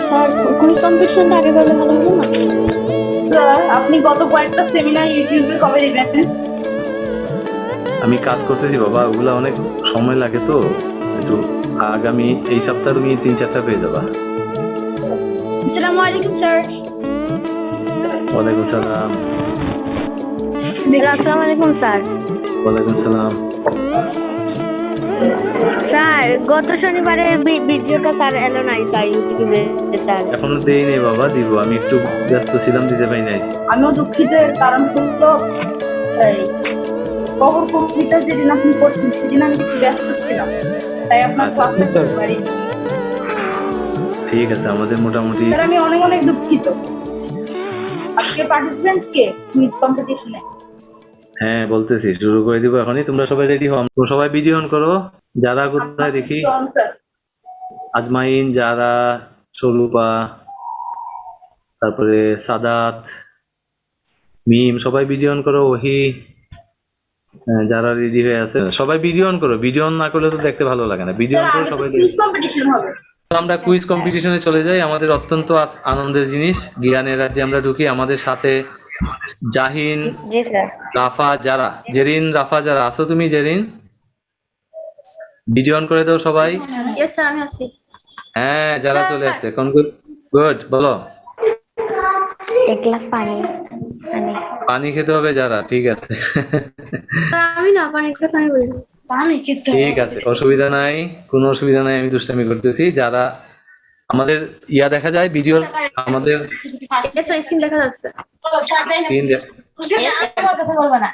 Sir quiz কম্পিটিশনটা আগে করলে ভালো হতো না? স্যার আপনি গত কয়েকটা সেমিনার ইউটিউবে কবে দিবেন? আমি কাজ করতেছি বাবা, ওগুলা অনেক সময় লাগে তো একটু। আগামী এই সপ্তাহে তুমি 3-4টা পেয়ে যাবা। আসসালামু আলাইকুম স্যার। ওয়ালাইকুম সালাম। আসসালামু আলাইকুম স্যার। ওয়ালাইকুম সালাম। স্যার গত শনিবারের ভিডিওটা স্যার এলো নাই তাই ইউটিউবে স্যার। এখনো দেই নেই বাবা, দিব। আমি একটু ব্যস্ত ছিলাম, দিতে পারি নাই। আমিও দুঃখিত, এর কারণ হলো এই কবর কবিতা যেদিন আপনি পড়ছেন সেদিন আমি কিছু ব্যস্ত ছিলাম, তাই আপনার আচ্ছা, ক্লাসটা করতে পারি। ঠিক আছে, আমাদের মোটামুটি। স্যার আমি অনেক অনেক দুঃখিত। আজকে পার্টিসিপেন্ট কে কুইজ কম্পিটিশনে? হ্যাঁ বলতেছি, শুরু করে দিব এখনই। তোমরা সবাই রেডি হও, তোমরা সবাই ভিডিও অন করো। যারা কোথায় দেখি? স্যার আজমাইন, যারা, সরুপা, তারপরে সাদাত, মিম, সবাই ভিডিও অন করো। ওহি, যারা রেডি হয়ে আছে সবাই ভিডিও অন করো। ভিডিও অন না করলে তো দেখতে ভালো লাগে না। ভিডিও অন করো সবাই। কুইজ কম্পিটিশন হবে। আমরা কুইজ কম্পিটিশনে চলে যাই। আমাদের অত্যন্ত আনন্দের জিনিস, জ্ঞানের রাজ্যে আমরা ঢুকি। আমাদের সাথে জাহিন, জি স্যার। রাফা, যারা, জেরিন, রাফা, যারা আছো তুমি? জেরিন, ভিডিও অন করে দাও সবাই। ইয়েস স্যার, আমি আছি। হ্যাঁ, যারা চলে আসছে কোন গুড গুড, বলো। এক গ্লাস পানি। পানি খেতে হবে যারা, ঠিক আছে। স্যার আমি না পানি কথা আমি বলি। পানি খেতে ঠিক আছে, অসুবিধা নাই, কোনো অসুবিধা নাই। আমি দুষ্টামি করতেছি। যারা আমাদের ইয়া দেখা যায় ভিডিওর, আমাদের ইয়েস স্যার, স্ক্রিন দেখা যাচ্ছে। স্ক্রিন কথা বলবো না।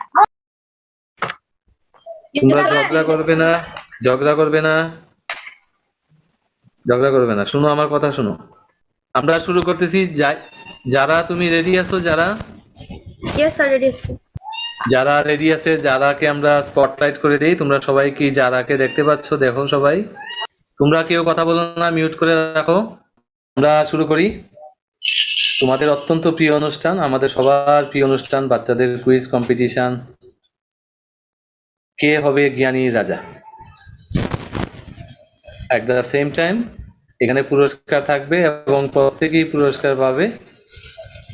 তোমরা ঝগড়া করবে না, ঝগড়া করবে না, ঝগড়া করবে না। শুনো আমার কথা, শুনো। আমরা শুরু করতেছি। যারা তুমি রেডি আছো? যারা ইয়েস স্যার, রেডি আছি। যারা রেডি আছে, যারাকে আমরা স্পটলাইট করে দেই। তোমরা সবাই কি যারাকে দেখতে পাচ্ছ? দেখো সবাই। তোমরা কেউ কথা বলো না, মিউট করে রাখো। আমরা শুরু করি। তোমাদের অত্যন্ত প্রিয় অনুষ্ঠান, আমাদের সবার প্রিয় অনুষ্ঠান, বাচ্চাদের কুইজ কম্পিটিশন। কে হবে জ্ঞানী রাজা? অ্যাট দ্য সেম টাইম এখানে পুরস্কার থাকবে এবং প্রত্যেকেই পুরস্কার পাবে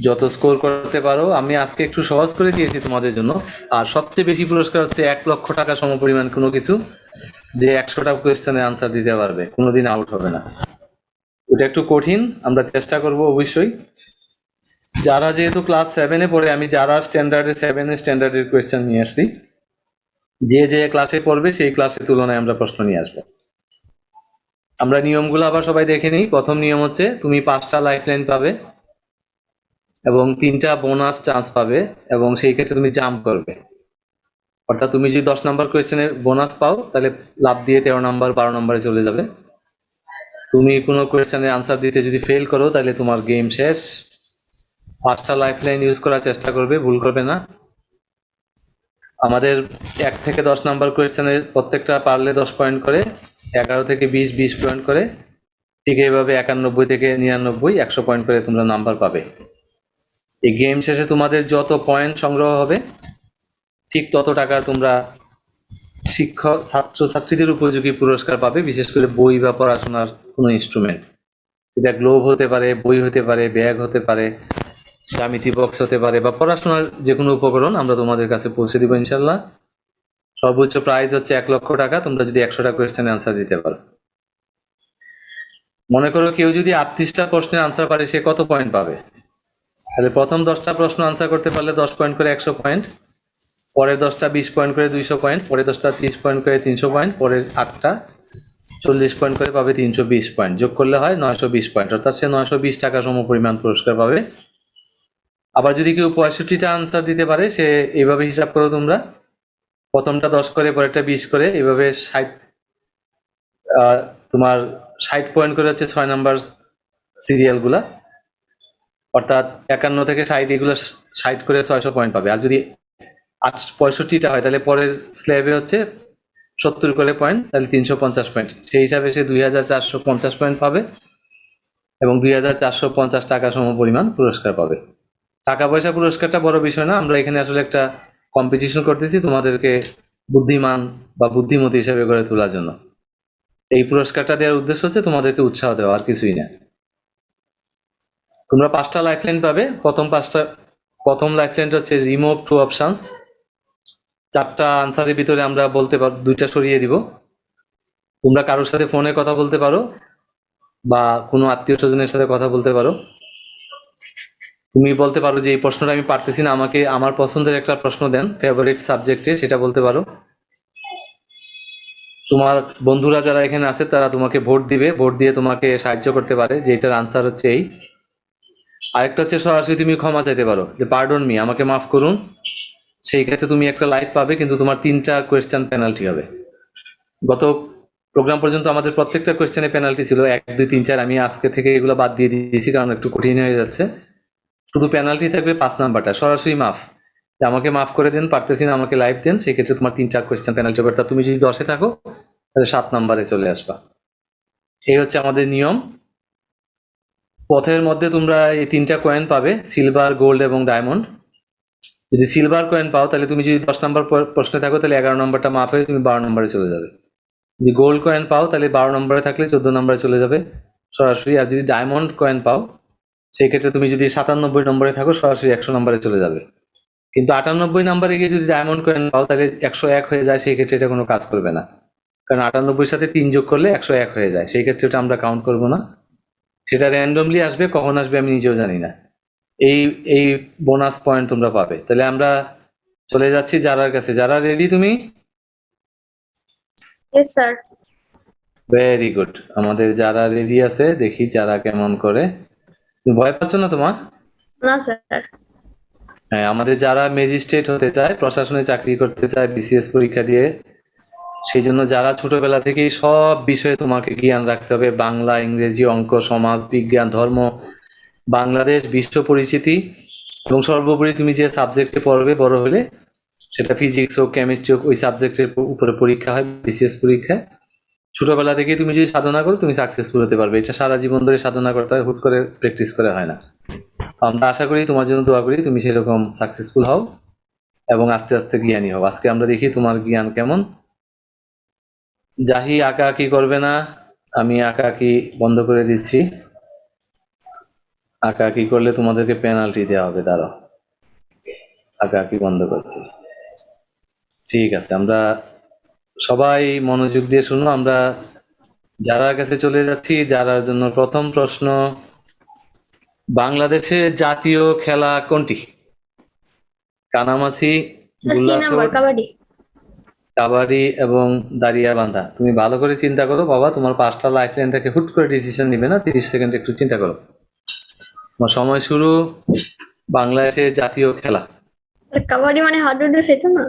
যত স্কোর করতে পারো। আমি আজকে একটু সহজ করে দিয়েছি তোমাদের জন্য। আর সবচেয়ে বেশি পুরস্কার হচ্ছে 1,00,000 টাকা সমপরিমাণ কোনো কিছু, যে 100টা কোয়েশ্চেনের আনসার দিতে পারবে, কোনোদিন আউট হবে না। ওটা একটু কঠিন, আমরা চেষ্টা করব অবশ্যই। যারা যেহেতু ক্লাস 7-এ পড়ে, আমি যারা স্ট্যান্ডার্ডের 7-এর স্ট্যান্ডার্ডের কোয়েশ্চেন নিয়ে আসছি। যে যে ক্লাসে পড়বে সেই ক্লাসের তুলনায় আমরা প্রশ্ন নিয়ে আসবো। আমরা নিয়মগুলো আবার সবাই দেখে নিই। প্রথম নিয়ম হচ্ছে তুমি 5টা লাইফলাইন পাবে এবং 3টা বোনাস চান্স পাবে, এবং সেই ক্ষেত্রে তুমি জাম্প করবে। অর্থাৎ তুমি যদি 10 নাম্বার কোয়েশ্চেনের বোনাস পাও, তাহলে লাভ দিয়ে 13 নাম্বার 12 নাম্বারে চলে যাবে। তুমি কোনো কোয়েশ্চেনের আনসার দিতে যদি ফেল করো, তাহলে তোমার গেম শেষ। 5টা লাইফলাইন ইউজ করার চেষ্টা করবে, ভুল করবে না। আমাদের 1 থেকে 10 নাম্বার কোয়েশ্চেনের প্রত্যেকটা পারলে 10 পয়েন্ট করে, 11 থেকে 20 20 পয়েন্ট করে, ঠিক এইভাবে 91 থেকে 99 100 পয়েন্ট করে তোমরা নাম্বার পাবে। এই গেম শেষে তোমাদের যত পয়েন্ট সংগ্রহ হবে, ঠিক তত টাকা তোমরা শিক্ষক, ছাত্র ছাত্রীদের উপযোগী পুরস্কার পাবে। বিশেষ করে বই বা পড়াশোনার কোনো ইনস্ট্রুমেন্ট, এটা গ্লোভ হতে পারে, বই হতে পারে, ব্যাগ হতে পারে, জ্যামিতি বক্স হতে পারে, বা পড়াশোনার যে কোনো উপকরণ আমরা তোমাদের কাছে পৌঁছে দিব ইনশাল্লাহ। সর্বোচ্চ প্রাইজ হচ্ছে 1,00,000 টাকা, তোমরা যদি 100টা কোয়েশ্চেনের আনসার দিতে পারো। মনে করো কেউ যদি 38টা প্রশ্নের আনসার পারে, সে কত পয়েন্ট পাবে? তাহলে প্রথম 10টা প্রশ্ন আনসার করতে পারলে 10 পয়েন্ট করে 100 পয়েন্ট, পরের 10টা 20 পয়েন্ট করে 200 পয়েন্ট, পরের 10টা 30 পয়েন্ট করে 300 পয়েন্ট, পরের 8টা 40 পয়েন্ট করে পাবে 320 পয়েন্ট। যোগ করলে হয় 920 পয়েন্ট, অর্থাৎ সে 920 টাকা সমপরিমাণ পুরস্কার পাবে। আবার যদি কেউ 65টা আনসার দিতে পারে, সে এইভাবে হিসাব করো তোমরা, প্রথমটা 10 করে, পরেরটা 20 করে, এইভাবে 60, তোমার 60 পয়েন্ট করে হচ্ছে 6 নাম্বার সিরিয়াল গুলা, অর্থাৎ 51 থেকে 60, এগুলো 60 করে 600 পয়েন্ট পাবে। আর যদি 65টা হয়, তাহলে পরের স্ল্যাবে হচ্ছে 70 করে পয়েন্ট, তাহলে 350 পয়েন্ট। সেই হিসাবে সে 2,450 পয়েন্ট পাবে এবং 2,450 টাকা সমপরিমাণ পুরস্কার পাবে। টাকা পয়সা পুরস্কারটা বড় বিষয় না, আমরা এখানে আসলে একটা কম্পিটিশন করতেছি তোমাদেরকে বুদ্ধিমান বা বুদ্ধিমতী হিসেবে গড়ে তোলার জন্য। এই পুরস্কারটা দেওয়ার উদ্দেশ্য হচ্ছে তোমাদেরকে উৎসাহ দেওয়া, আর কিছুই না। তোমরা 5টা লাইফলাইন পাবে। প্রথম লাইফলাইনটা হচ্ছে রিমুভ টু অপশনস। 4টা আনসারের ভিতরে আমরা বলতে পারো 2টা সরিয়ে দিব। তোমরা কারোর সাথে ফোনে কথা বলতে পারো বা কোনো আত্মীয় স্বজনের সাথে কথা বলতে পারো। তুমি বলতে পারো যে এই প্রশ্নটা আমি পারতেছি না, আমাকে আমার পছন্দের একটা প্রশ্ন দেন ফেভারিট সাবজেক্টে, সেটা বলতে পারো। তোমার বন্ধুরা যারা এখানে আছে তারা তোমাকে ভোট দিবে, ভোট দিয়ে তোমাকে সাহায্য করতে পারে যে এটার আনসার হচ্ছে এই। আরেকটা হচ্ছে সরাসরি তুমি ক্ষমা চাইতে পারো যে পার্ডন মি, আমাকে মাফ করুন। সেই ক্ষেত্রে তুমি একটা লাইফ পাবে, কিন্তু তোমার 3টা কোয়েশ্চেন পেনাল্টি হবে। গত প্রোগ্রাম পর্যন্ত আমাদের প্রত্যেকটা কোয়েশ্চেনে পেনাল্টি ছিল 1, 2, 3, 4। আমি আজকে থেকে এগুলো বাদ দিয়ে দিয়েছি কারণ একটু কঠিন হয়ে যাচ্ছে। শুধু পেনাল্টি থাকবে 5 নাম্বারটা, সরাসরি মাফ, যে আমাকে মাফ করে দেন, পারতেছি না, আমাকে লাইফ দেন। সেই ক্ষেত্রে তোমার 3-4 কোয়েশ্চেন পেনাল্টি হবে। তা তুমি যদি 10-এ থাকো তাহলে 7 নাম্বারে চলে আসবা। এই হচ্ছে আমাদের নিয়ম। পথের মধ্যে তোমরা এই 3টা কয়েন পাবে, সিলভার, গোল্ড এবং ডায়মন্ড। যদি সিলভার কয়েন পাও তাহলে তুমি যদি 10 নাম্বার প্রশ্নে থাকো তাহলে 11 নাম্বারটা মাফ হয়ে তুমি 12 নাম্বারে চলে যাবে। যদি গোল্ড কয়েন পাও তাহলে 12 নম্বরে থাকলে 14 নম্বরে চলে যাবে সরাসরি। আর যদি ডায়মন্ড কয়েন পাও সেই ক্ষেত্রে তুমি যদি 97 নম্বরে থাকো সরাসরি 100 নম্বরে চলে যাবে। কিন্তু 98 নম্বরে গিয়ে যদি ডায়মন্ড কয়েন পাও তাহলে 101 হয়ে যায়, সেই ক্ষেত্রে এটা কোনো কাজ করবে না, কারণ 98 সাথে 3 যোগ করলে 101 হয়ে যায়। সেই ক্ষেত্রে ওটা আমরা কাউন্ট করব না, সেটা র্যান্ডমলি আসবে, কখন আসবে আমি নিজেও জানি না। এই এই বোনাস পয়েন্ট তোমরা পাবে। তাহলে আমরা চলে যাচ্ছি যারার কাছে। যারা রেডি তুমি? Yes sir. Very good. আমাদের যারা রেডি আছে, দেখি যারা কেমন করে। তুমি ভয় পাচ্ছ না তোমার? না স্যার। হ্যাঁ, আমাদের যারা ম্যাজিস্ট্রেট হতে চায়, প্রশাসনে চাকরি করতে চায় বিসিএস পরীক্ষা দিয়ে, সেই জন্য যারা ছোটবেলা থেকেই সব বিষয়ে তোমাকে জ্ঞান রাখতে হবে, বাংলা, ইংরেজি, অঙ্ক, সমাজ বিজ্ঞান, ধর্ম, বাংলাদেশ, বিশ্ব পরিচিতি, এবং সর্বোপরি তুমি যে সাবজেক্টে পড়বে বড় হলে, সেটা ফিজিক্স হোক, কেমিস্ট্রি হোক, ওই সাবজেক্টের উপরে পরীক্ষা হয় বিসিএস পরীক্ষায়। ছোটবেলা থেকে তুমি যদি সাধনা করো তুমি সাকসেসফুল হতে পারবে। এটা সারা জীবন ধরে সাধনা করতে হয়, হুট করে প্র্যাকটিস করে হয় না। আমরা আশা করি, তোমার জন্য দোয়া করি তুমি সেরকম সাকসেসফুল হও এবং আস্তে আস্তে জ্ঞানী হও। আজকে আমরা দেখি তোমার জ্ঞান কেমন। জাহি আঁকাআঁকি করবে না, আমি আঁকাআঁকি বন্ধ করে দিচ্ছি। আঁকাআঁকি করলে তোমাদেরকে পেনাল্টি দেওয়া হবে। দাঁড়াও, আঁকাআঁকি বন্ধ করছি। ঠিক আছে, আমরা সবাই মনোযোগ দিয়ে শুনো। আমরা যারার কাছে চলে যাচ্ছি। যারার জন্য প্রথম প্রশ্ন, বাংলাদেশের জাতীয় খেলা কোনটি? কানামাছি, স্যার সি নাম্বার, গোল্লাছুট, কাবাডি। কাবাডি এবং দাঁড়িয়াবান্ধা। তুমি ভালো করে চিন্তা করো বাবা, তোমার 5টা লাইফ লাইন থেকে হুট করে ডিসিশন নিবে না, 30 সেকেন্ড একটু চিন্তা করো। তোমার সময় শুরু। বাংলাদেশের জাতীয় খেলা। স্যার কাবাডি মানে হাডুডু, সেটা না?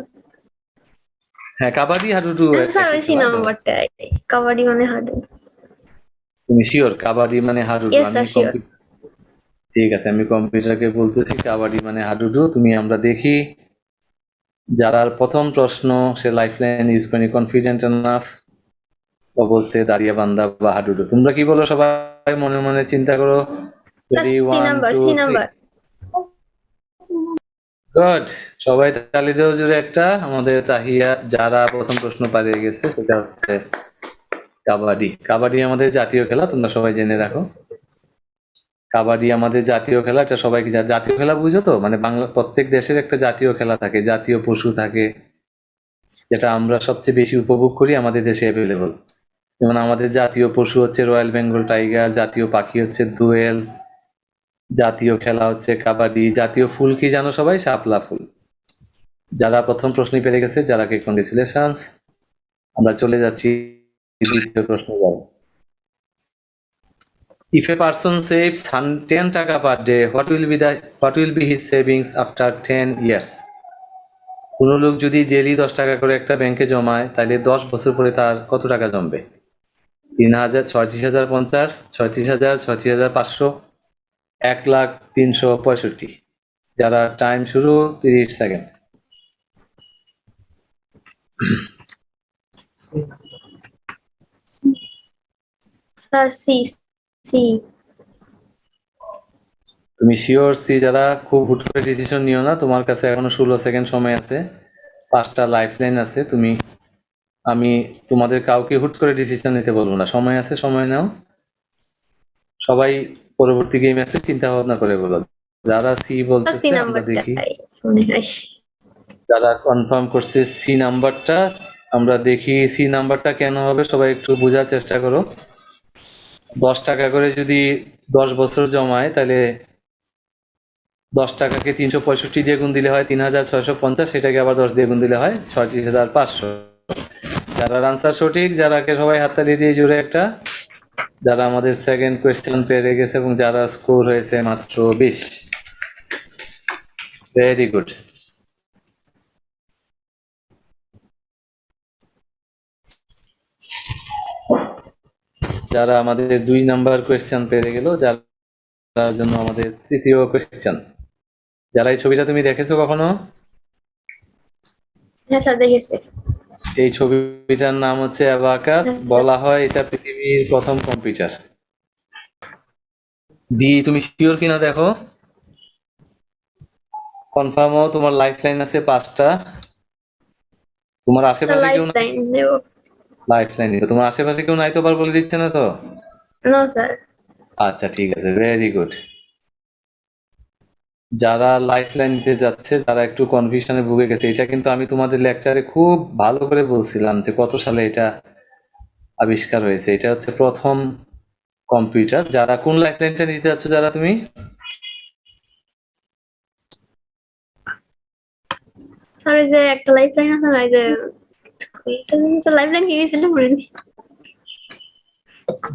হ্যাঁ, কাবাডি, হাডুডু স্যার ওই একই সি খেলা। নাম্বারটা, কাবাডি মানে হাডুডু। তুমি শিওর কাবাডি মানে হাডুডু? Yes, sir, sure. ঠিক আছে, আমি কম্পিউটারকে বলতেছি কাবাডি মানে হাডুডু। তুমি আমরা দেখি যারার প্রথম প্রশ্ন, সে লাইফলাইন ইউজ করেনি, কনফিডেন্ট এনাফ, ও বলছে দাঁড়িয়াবান্ধা বা হাডুডু। তোমরা কি বলো? সবাই মনে মনে চিন্তা করো। Sir Ready, C 1, number, 2, C 3. Number. Good, সবাই তালি দেও জোরে একটা। আমাদের তাহিয়া যারা প্রথম প্রশ্ন পালিয়ে গেছে, সেটা হচ্ছে কাবাডি। কাবাডি আমাদের জাতীয় খেলা, তোমরা সবাই জেনে রাখো। কাবাডি আমাদের জাতীয় খেলা, এটা সবাইকে জাতীয় খেলা বুঝো তো? মানে বাংলা প্রত্যেক দেশের একটা জাতীয় খেলা থাকে, জাতীয় পশু থাকে, যেটা আমরা সবচেয়ে বেশি উপভোগ করি, আমাদের দেশে অ্যাভেলেবল। যেমন আমাদের জাতীয় পশু হচ্ছে রয়্যাল বেঙ্গল টাইগার, জাতীয় পাখি হচ্ছে দোয়েল, জাতীয় খেলা হচ্ছে কাবাডি, জাতীয় ফুল কি জানো সবাই? শাপলা ফুল। যারা প্রথম প্রশ্নই পেরে গেছে, যারাকে কংগ্রেচুলেশনস। আমরা চলে যাচ্ছি দ্বিতীয় প্রশ্ন। যাবো। If a person saves 10 টাকা per day, what will be his savings after 10 years? কোনো লোক যদি ডেইলি 10 টাকা করে একটা ব্যাংকে জমায়, তাহলে 10 বছর পরে তার কত টাকা জমবে? 3,000, 36,050, 36,000, 36,500, 1,03,65,000। যারা টাইম শুরু, 30 সেকেন্ড। Sir C, C. তুমি শিওর? সি? যারা খুব হুট করে ডিসিশন নিও না, তোমার কাছে এখনো 16 সেকেন্ড সময় আছে, 5টা লাইফ লাইন আছে। আমি তোমাদের কাউকে হুট করে ডিসিশন নিতে বলবো না, সময় আছে, সময় নাও। সবাই পরবর্তী গেম আসলে চিন্তা ভাবনা করে বলো। যারা সি স্যার বলতেছে সি আমরা দেখি, নাম্বারটাই মনে হয়। যারা কনফার্ম করছে সি নাম্বারটা, আমরা দেখি সি নাম্বারটা কেন হবে। সবাই একটু বোঝার চেষ্টা করো। 10 টাকা করে যদি 10 বছর জমায়, তাহলে 10 টাকাকে 365 দিয়ে গুণ দিলে হয় 3650, সেটাকে আবার 10 দিয়ে গুণ দিলে হয় 36,500। যারা আনসার সঠিক, যারাকে সবাই হাততালি দিয়ে জুড়ে একটা, যারা আমাদের সেকেন্ড কোয়েশ্চেন পেরে গেছে এবং যারা স্কোর হয়েছে মাত্র 20। Very good. যারা আমাদের 2 নাম্বার কোয়েশ্চেন পেরে গেল, যার জন্য আমাদের তৃতীয় কোয়েশ্চেন। যারা এই ছবিটা তুমি দেখেছো কখনো? হ্যাঁ স্যার দেখেছি। এই ছবিটার নাম হচ্ছে অ্যাবাকাস। বলা হয় এটা পৃথিবীর প্রথম কম্পিউটার। ডি, তুমি শিওর কিনা দেখো, কনফার্ম হও। তোমার লাইফ লাইন আছে 5টা। তোমার আশেপাশে লাইফ কেউ নাই? লাইন নেব। লাইফ লাইন তোমার আশেপাশে কেউ নাই তো? আবার বলে দিচ্ছে না তো? No sir. আচ্ছা ঠিক আছে, ভেরি গুড। যারা লাইফ লাইন নিতে যাচ্ছে, যারা একটু কনফিউশনে ভুগে গেছে, এটা কিন্তু আমি তোমাদের লেকচারে খুব ভালো করে বলছিলাম যে কত সালে এটা আবিষ্কার হয়েছে। এটা হচ্ছে প্রথম কম্পিউটার। যারা কোন লাইফ লাইনটা নিতে যাচ্ছ, যারা তুমি? স্যার এই যে একটা লাইফ লাইন আছে না, এই যে এটা লাইফ লাইন কি ছিল মনে নেই।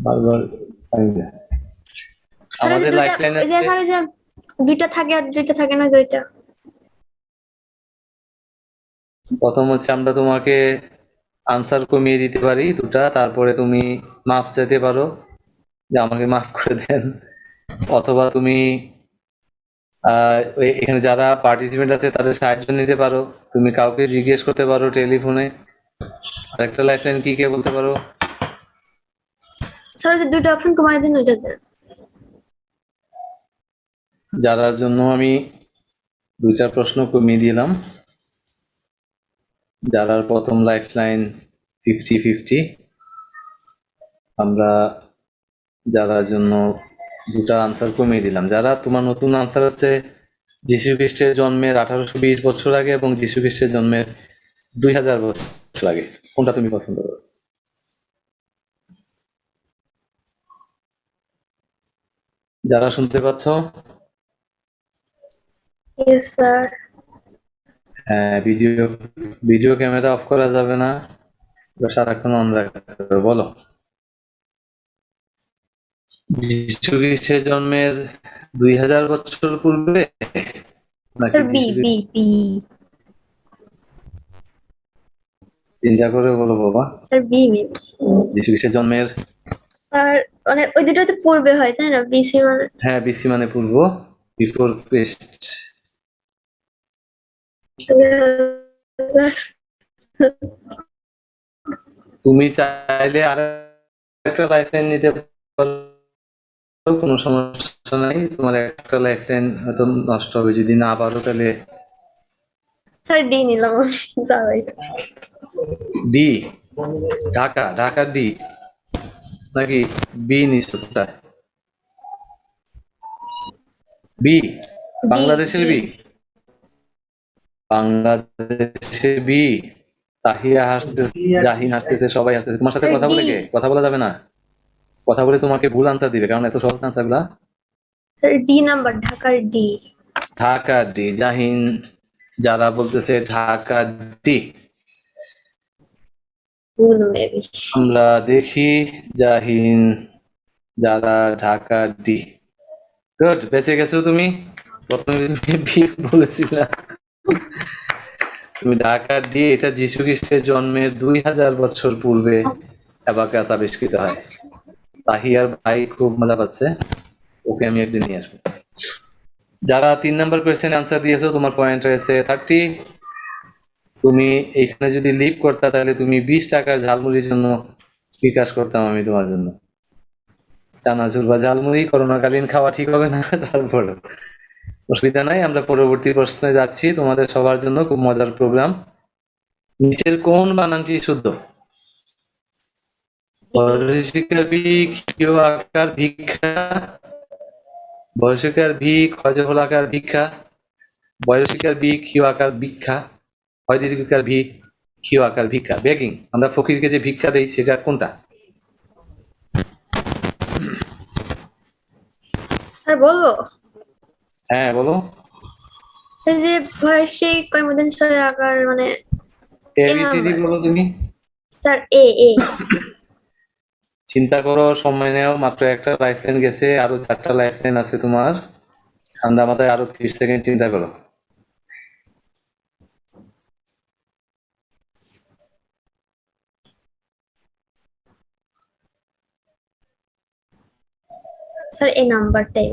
বারবার স্যার এই যে আমাদের লাইফ দুইটা, লাইন এই যে আছে। স্যার এই যে দুইটা থাকে আর দুইটা থাকে না, দুইটা। প্রথম হচ্ছে আমরা তোমাকে আনসার কমিয়ে দিতে পারি 2টা, তারপরে তুমি মাফ চাইতে পারো যে আমাকে মাফ করে দেন, অথবা তুমি এখানে যারা পার্টিসিপেন্ট আছে তাদের সাহায্য নিতে পারো। তুমি কাউকে জিজ্ঞেস করতে পারো টেলিফোনে। আরেকটা লাইফ লাইন কি কে বলতে পারো? স্যার এই যে দুইটা অপশন কমাই দিন, ওইটা দেন। যারার জন্য আমি 2টা প্রশ্ন কমিয়ে দিলাম। যারার প্রথম লাইফ লাইন 50-50। আমরা যারার জন্য 2টা আনসার কমিয়ে দিলাম। যারা তোমার নতুন আনসার হচ্ছে যীশু খ্রিস্টের জন্মের 1820 বছর আগে এবং যীশু খ্রিস্টের জন্মের 2000 বছর আগে। কোনটা তুমি পছন্দ করো? যারা শুনতে পাচ্ছ? Yes sir. হ্যাঁ, ভিডিও ক্যামেরা অফ করা যাবে না, সারাক্ষণ অন রাখতে হবে। বলো। যীশু খ্রিস্টের জন্মের 2000 বছর পূর্বে নাকি স্যার বি বি বি। চিন্তা করে বলো বাবা। Sir B B. যীশু খ্রিস্টের জন্মের, আর মানে ওই দুটো তো পূর্বে হয় তাই না, বিসি মানে। হ্যাঁ বিসি মানে পূর্ব, বিফোর ক্রিস্ট। তুমি চাইলে আর একটা লাইফ লাইন নিতে পারো, কোনো সমস্যা নাই। তোমার একটা লাইফ লাইন হয়তো নষ্ট হবে, যদি না পারো তাহলে স্যার ডি নিলাম আমি। সবাই ডি। ঢাকা ডি নাকি বি নিছো? কোথায় বি? বাংলাদেশের বি? বাংলাদেশে বি। তাহিয়া হাসতেছে, জাহিন হাসতেছে, সবাই হাসতেছে। তোমার সাথে কথা বলে কে? কথা বলা যাবে না। কথা বলে তোমাকে ভুল আনসার দিবে, কারণ এত সহজ আনসার গুলা। স্যার ডি নাম্বার, ঢাকার ডি। ঢাকা ডি। জাহিন যারা বলতেছে ঢাকা ডি, ভুল মেবি। আমরা দেখি জাহিন যারা ঢাকা ডি। গুড, বেঁচে গেছো তুমি। প্রথমে তুমি বি বলেছিলা, তুমি ঢাকা ডি। এটা যীশু খ্রিস্টের জন্মের 2000 বছর পূর্বে অ্যাবাকাস আবিষ্কৃত হয়। তাহিয়ার ভাই খুব মজা পাচ্ছে, ওকে আমি একদিন নিয়ে আসবো। যারা 3 নাম্বার কোয়েশ্চেন আনসার দিয়েছো, তোমার পয়েন্ট হয়েছে 30। তুমি এইখানে যদি লিভ করতা, তাহলে তুমি 20 টাকার ঝালমুড়ির জন্য বিকাশ করতাম আমি তোমার জন্য। চানাচুর বা ঝালমুড়ি করোনাকালীন খাওয়া ঠিক হবে না, তারপর অসুবিধা নাই। আমরা পরবর্তী প্রশ্নে যাচ্ছি। তোমাদের সবার জন্য খুব মজার প্রোগ্রাম। নিচের কোন বানানটি শুদ্ধ? ভিক্ষা, ভিক্ষা, বয়সিকার ভি, ক্ষয় আকার ভিক্ষা, বয়সিকার বি, ক্ষীয় আকার ভিক্ষা, হয় দীর্ঘিকার ভি, ক্ষীয় আকার ভিক্ষা। বেগিং, আমরা ফকিরকে যে ভিক্ষা দেই সেটা কোনটা? আর বলবো হ্যাঁ বলো। এই যে ভয়েসে কয়মদিন সরে আকার মানে এবিটিডি বলো তুমি। স্যার এ চিন্তা করো, সময় নেও, মাত্র একটা লাইফ লাইন গেছে, আরো 4টা লাইফ লাইন আছে তোমার। ঠান্ডা মাথায় আরো 30 সেকেন্ড চিন্তা করো। স্যার এই নাম্বারটাই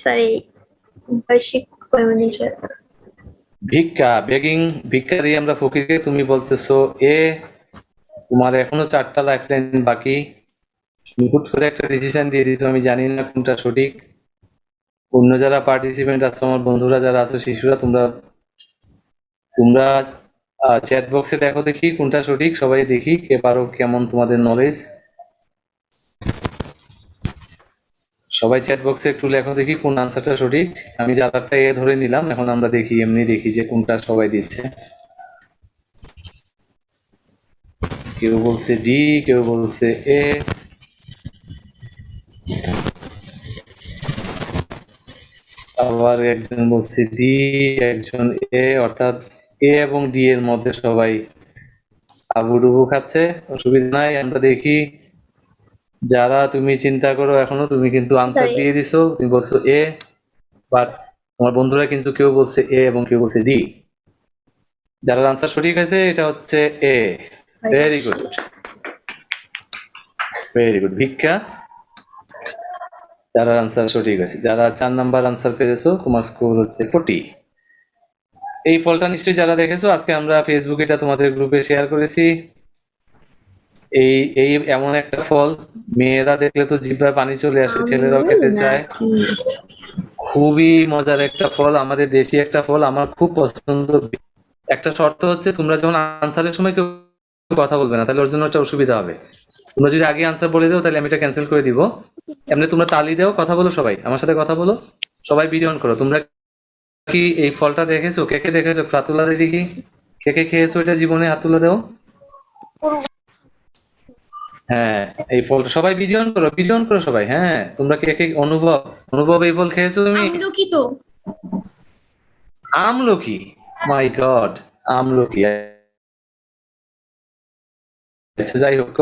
স্যার এই ভয়েসে কয়মদিন সরে আকার। ভিক্ষা, বেগিং, ভিক্ষা দিয়ে আমরা ফকিরকে, তুমি বলতেছো এ, তোমার এখনো 4টা লাইফ লাইন বাকি। তুমি হুট করে একটা ডিসিশন দিয়ে দিছো, আমি জানি না কোনটা সঠিক। অন্য যারা পার্টিসিপেন্ট আছে, আমার বন্ধুরা যারা আছে, শিশুরা, তোমরা তোমরা চ্যাট বক্সে দেখো দেখি কোনটা সঠিক, সবাই দেখি কে পারো, কেমন তোমাদের নলেজ। সবাই চ্যাট বক্সে একটু লেখো দেখি কোন আনসারটা সঠিক। আমি যাতারটা এ ধরে নিলাম, এখন আমরা দেখি, এমনি দেখি যে কোনটা সবাই দিচ্ছে। কেউ বলছে ডি, কেউ বলছে এ, আবার একজন বলছে ডি, একজন এ, অর্থাৎ এ এবং ডি এর মধ্যে সবাই আবুডুবু খাচ্ছে। অসুবিধা নাই, আমরা দেখি। যারা তুমি চিন্তা করো এখনো, তুমি কিন্তু আনসার Sorry. দিয়ে দিছো, তুমি বলছো এ, বাট তোমার বন্ধুরা কিন্তু কেউ বলছে এ এবং কেউ বলছে ডি। যারা আনসার সঠিক হয়েছে এটা হচ্ছে A. Very good, very good. ভিক্ষা, যারা আনসার সঠিক হয়েছে, যারা 4 নাম্বার আনসার পেয়েছো, তোমার স্কোর হচ্ছে 40। এই ফলটা নিশ্চয়ই যারা দেখেছো, আজকে আমরা ফেসবুকে এটা তোমাদের গ্রুপে শেয়ার করেছি। এই এই এমন একটা ফল, মেয়েরা দেখলে তো জিহ্বায় পানি চলে আসে, ছেলেরাও খেতে চায়। খুবই মজার একটা ফল, আমাদের দেশি একটা ফল, আমার খুব পছন্দ। একটা শর্ত হচ্ছে, তোমরা যখন আনসারের সময় কেউ কথা বলবে না, তাহলে ওর জন্য একটা অসুবিধা হবে। তোমরা যদি আগে আনসার বলে দাও, তাহলে আমি এটা ক্যান্সেল করে দিব। এমনি তোমরা তালি দাও, কথা বলো, সবাই আমার সাথে কথা বলো, সবাই ভিডিও অন করো। তোমরা কি এই ফলটা দেখেছো? কে কে দেখেছো? হাত তুলে দেখি। কে কে খেয়েছো এটা জীবনে? হাত তুলে দাও। হ্যাঁ, এই ফলটা সবাই ভিডিও অন করো, ভিডিও অন করো সবাই। হ্যাঁ, তোমরা কে কে অনুভব, অনুভব এই ফল খেয়েছো তুমি? আমলকি তো আমলকি, মাই গড, আমলকি। আচ্ছা, যাই হোক,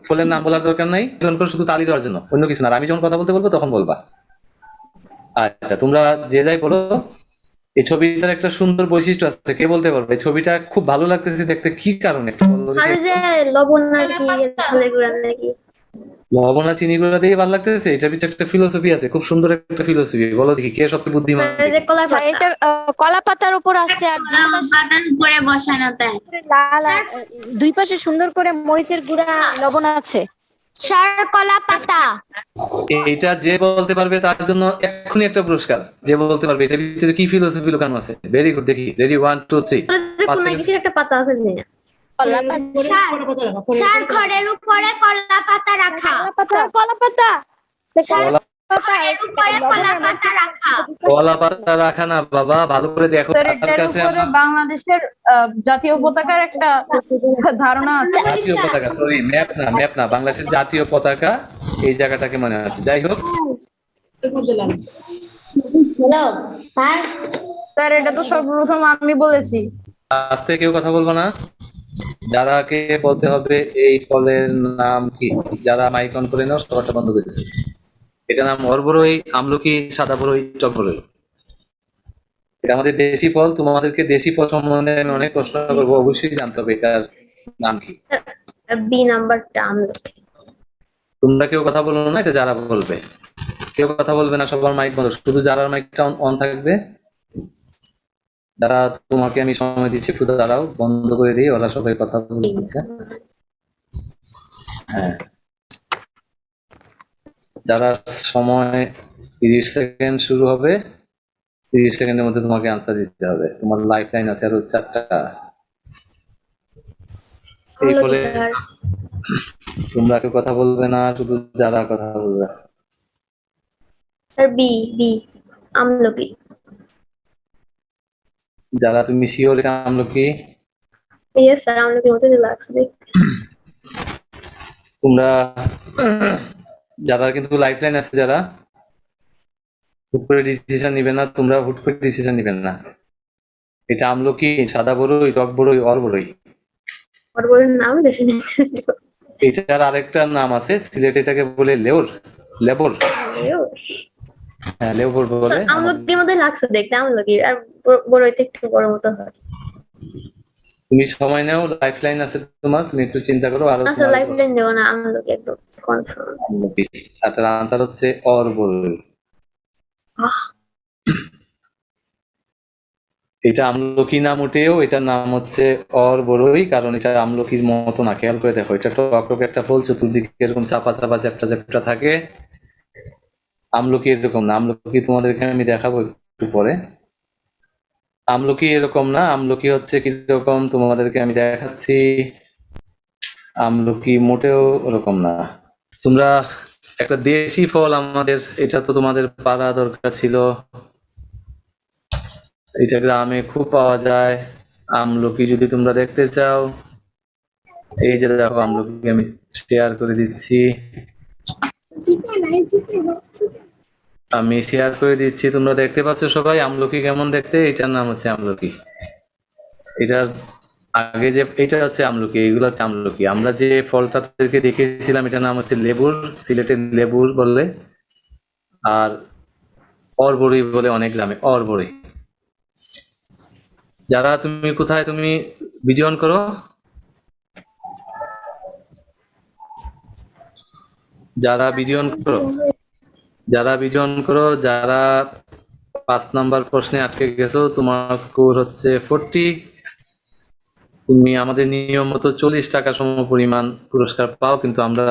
ফলের নাম বলার দরকার নাই, শুধু তালি দেওয়ার জন্য, অন্য কিছু না। আর আমি যখন কথা বলতে বলবো তখন বলবা। আচ্ছা, তোমরা যে যাই বলো। এই ছবিটার একটা সুন্দর বৈশিষ্ট্য আছে, কে বলতে পারবে? এই ছবিটা খুব ভালো লাগতেছে দেখতে, কি কারণে একটু বলো আর দেখি। যে লবণ আর কি ঝালের গুঁড়া নাকি লবণ আর চিনি গুঁড়া দিয়ে ভালো লাগতেছে? এটার পিছনে একটা ফিলোসফি আছে, খুব সুন্দর একটা ফিলোসফি। বলো দেখি, কে সবচেয়ে বুদ্ধিমান? আর যে কলার স্যার পাতা এটা কলা পাতার উপর আছে আর পাতার উপরে বসানো তাই লাল আর দুই পাশে সুন্দর করে মরিচের গুঁড়া লবণ আছে। স্যার কলা পাতা এটা যে বলতে পারবে তার জন্য এক্ষুনি একটা পুরস্কার। যে বলতে পারবে এটার ভিতরে কি ফিলোসফি লুকানো আছে। ভেরি গুড, দেখি। রেডি, 1 2 3। যে কোন কিছুর একটা পাতা আছে না কলা পাতা স্যার ঘরের উপরে কলা পাতা রাখা কলা পাতা কলা ঘরের উপরে কলা পাতা রাখা কলা পাতা রাখা না বাবা, ভালো করে দেখো। স্যার তার এটার কাছে উপরে আমার বাংলাদেশের জাতীয় পতাকার একটা ধারণা আছে। জাতীয় পতাকা, সরি, ম্যাপ না, ম্যাপ না, বাংলাদেশের জাতীয় পতাকা এই জায়গাটাকে মনে আছে। যাই হোক, হ্যালো স্যার স্যার এটা তো সর্বপ্রথম আমি বলেছি। আস্তে কেউ কথা বলবো না। যারা কে বলতে হবে এই ফলের নাম কি। যারা মাইক অন করে নাও, সবারটা বন্ধ করে দিচ্ছে। এটা নাম অরবরই, আমলকি, সাদা বরই, টক বরই। এটা আমাদের দেশি ফল। তোমাদেরকে দেশি ফল সম্বন্ধে আমি অনেক প্রশ্ন করবো, অবশ্যই জানতে হবে এটার নাম কি। বি নাম্বারটা আমলকি তোমরা কেউ কথা বলো না, এটা যারা বলবে। কেউ কথা বলবে না, সবার মাইক বন্ধ, শুধু যারা মাইকটা অন থাকবে। যারা, তোমাকে আমি সময় দিচ্ছি, শুধু দাঁড়াও, বন্ধ করে দিই, ওরা সবাই কথা বলতেছে। হ্যাঁ, যারা সময় 30 সেকেন্ড শুরু হবে, 30 সেকেন্ডের মধ্যে তোমাকে আনসার দিতে হবে। তোমার লাইফ লাইন আছে আরো 4টা। এই আমলকি ফলে স্যার তোমরা কেউ কথা বলবে না, শুধু যারা কথা বলবে। স্যার বি বি আমলকি। যারা তুমি শিওর এটা আমলকি? ইয়েস স্যার, আমলকির মতো লাগছে দেখতে। তোমরা যারা কিন্তু লাইফলাইন আছে, যারা হুট করে ডিসিশন নিবে না, তোমরা হুট করে ডিসিশন নিবেন না। এটা আমলকি, সাদা বড়ই, টক বড়ই, অর বড়ই। ওর বড় নাম দেখে নিতে। এটার আরেকটা নাম আছে, সিলেটে এটাকে বলে লেবর, লেবর। হ্যাঁ, লেবর বলে। আমলকির মতো লাগছে দেখতে, আমলকি আর বড়ইতে একটু বড় মতো হয়। তুমি সময় নাও, লাইফলাইন আছে তোমার, তুমি একটু চিন্তা করো। আর আচ্ছা লাইফলাইন দেবো না, আমলকি একদম কনফার্ম। আমলকি, তার আনসার হচ্ছে অর বড়ই। এটা আমলকি না মোটেও, এটার নাম হচ্ছে অর বড়ই, কারণ এটা আমলকির মতো না। খেয়াল করে দেখো, এটা টক একটা ফল, চতুর্দিকে এরকম চাপা চাপা চ্যাপটা চ্যাপটা থাকে। আমলকি এরকম না, আমলকি তোমাদেরকে আমি দেখাবো একটু পরে। আমলকি এরকম না, আমলকি হচ্ছে কিরকম তোমাদেরকে আমি দেখাচ্ছি। আমলকি মোটেও ওরকম না। তোমরা একটা দেশি ফল আমাদের, এটা তো তোমাদের পারা দরকার ছিল। এটা গ্রামে খুব পাওয়া যায় আমলকি। যদি তোমরা দেখতে চাও, এই যে দেখো, আমলকি আমি শেয়ার করে দিচ্ছি। আমি শেয়ার করে দিচ্ছি, তোমরা দেখতে পাচ্ছ সবাই আমলকি কেমন দেখতে? এটার নাম হচ্ছে আমলকি। এটার আগে যে এটা হচ্ছে আমলকি, এইগুলো হচ্ছে আমলকি। আমরা যে ফলটা তাদেরকে দেখিয়েছিলাম, এটার নাম হচ্ছে লেবুর, সিলেটের লেবুর বলে, আর অরবড়ি বলে অনেক গ্রামে, অরবড়ি। যারা তুমি কোথায়, তুমি ভিডিও অন করো, যারা ভিডিও অন করো, যারা ভিডিও অন করো, যারা 5 নাম্বার প্রশ্নে আটকে গেছো, তোমার স্কোর হচ্ছে 40। তুমি আমাদের নিয়ম মতো 40 টাকা সম পরিমাণ পুরস্কার পাও, কিন্তু আমরা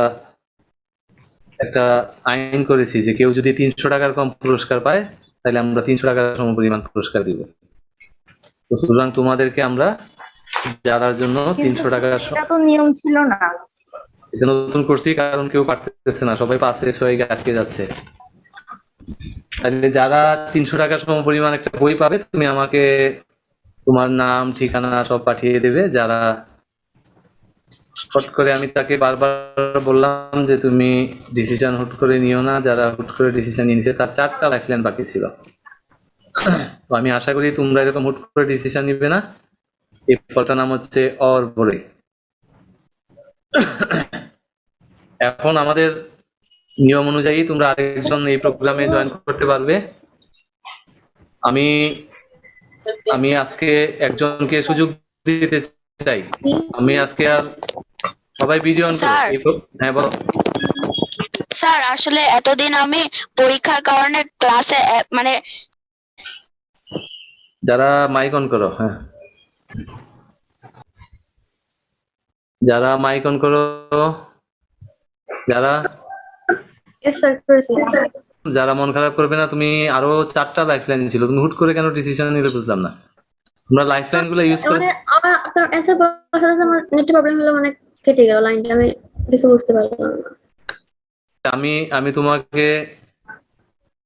একটা আইন করেছি যে কেউ যদি 300 টাকার কম পুরস্কার পায়, তাহলে আমরা 300 টাকার সম পরিমাণ পুরস্কার দিব। তো সুতরাং তোমাদেরকে আমরা যারার জন্য 300 টাকা, এটা তো নিয়ম ছিল না। এটা নতুন করছি কারণ কেউ পারতেছে না, সবাই 5 আটকে যাচ্ছে। তাহলে যারা 300 টাকা সম পরিমাণ একটা বই পাবে, তুমি আমাকে তোমার নাম ঠিকানা সব পাঠিয়ে দেবে। যারা হট করে, আমি তাকে বারবার বললাম যে তুমি ডিসিশন হুট করে নিও না, যারা হুট করে ডিসিশন নিয়েছে তার 4টা লাইফলাইন বাকি ছিল। তো আমি আশা করি তোমরা এরকম হুট করে ডিসিশন নিবে না। এই ফলটার নাম হচ্ছে অর বড়ই। এখন আমাদের নিয়ম অনুযায়ী তোমরা আরেকজন এই প্রোগ্রামে জয়েন করতে পারবে। আমি আমি আজকে একজনকে সুযোগ দিতে চাই। আমি আজকে, আর সবাই ভিডিও অন করো। হ্যাঁ বলো। স্যার আসলে এতদিন আমি পরীক্ষার কারণে ক্লাসে মানে যারা মাইক অন করো, হ্যাঁ, যারা মাইক অন করো, যারা ইয়েস স্যার করেছি। যারা মন খারাপ করবে না। তুমি আরো 4টা লাইফলাইন ছিল, তুমি হুট করে কেন ডিসিশন নিলে বুঝলাম না। তোমরা লাইফলাইন গুলো ইউজ করে, মানে আমার আপনার অ্যান্সার বলার সাথে আমার নেট প্রবলেম হলো, মানে কেটে গেল লাইনটা, আমি কিছু বুঝতে পারলাম না। আমি তোমাকে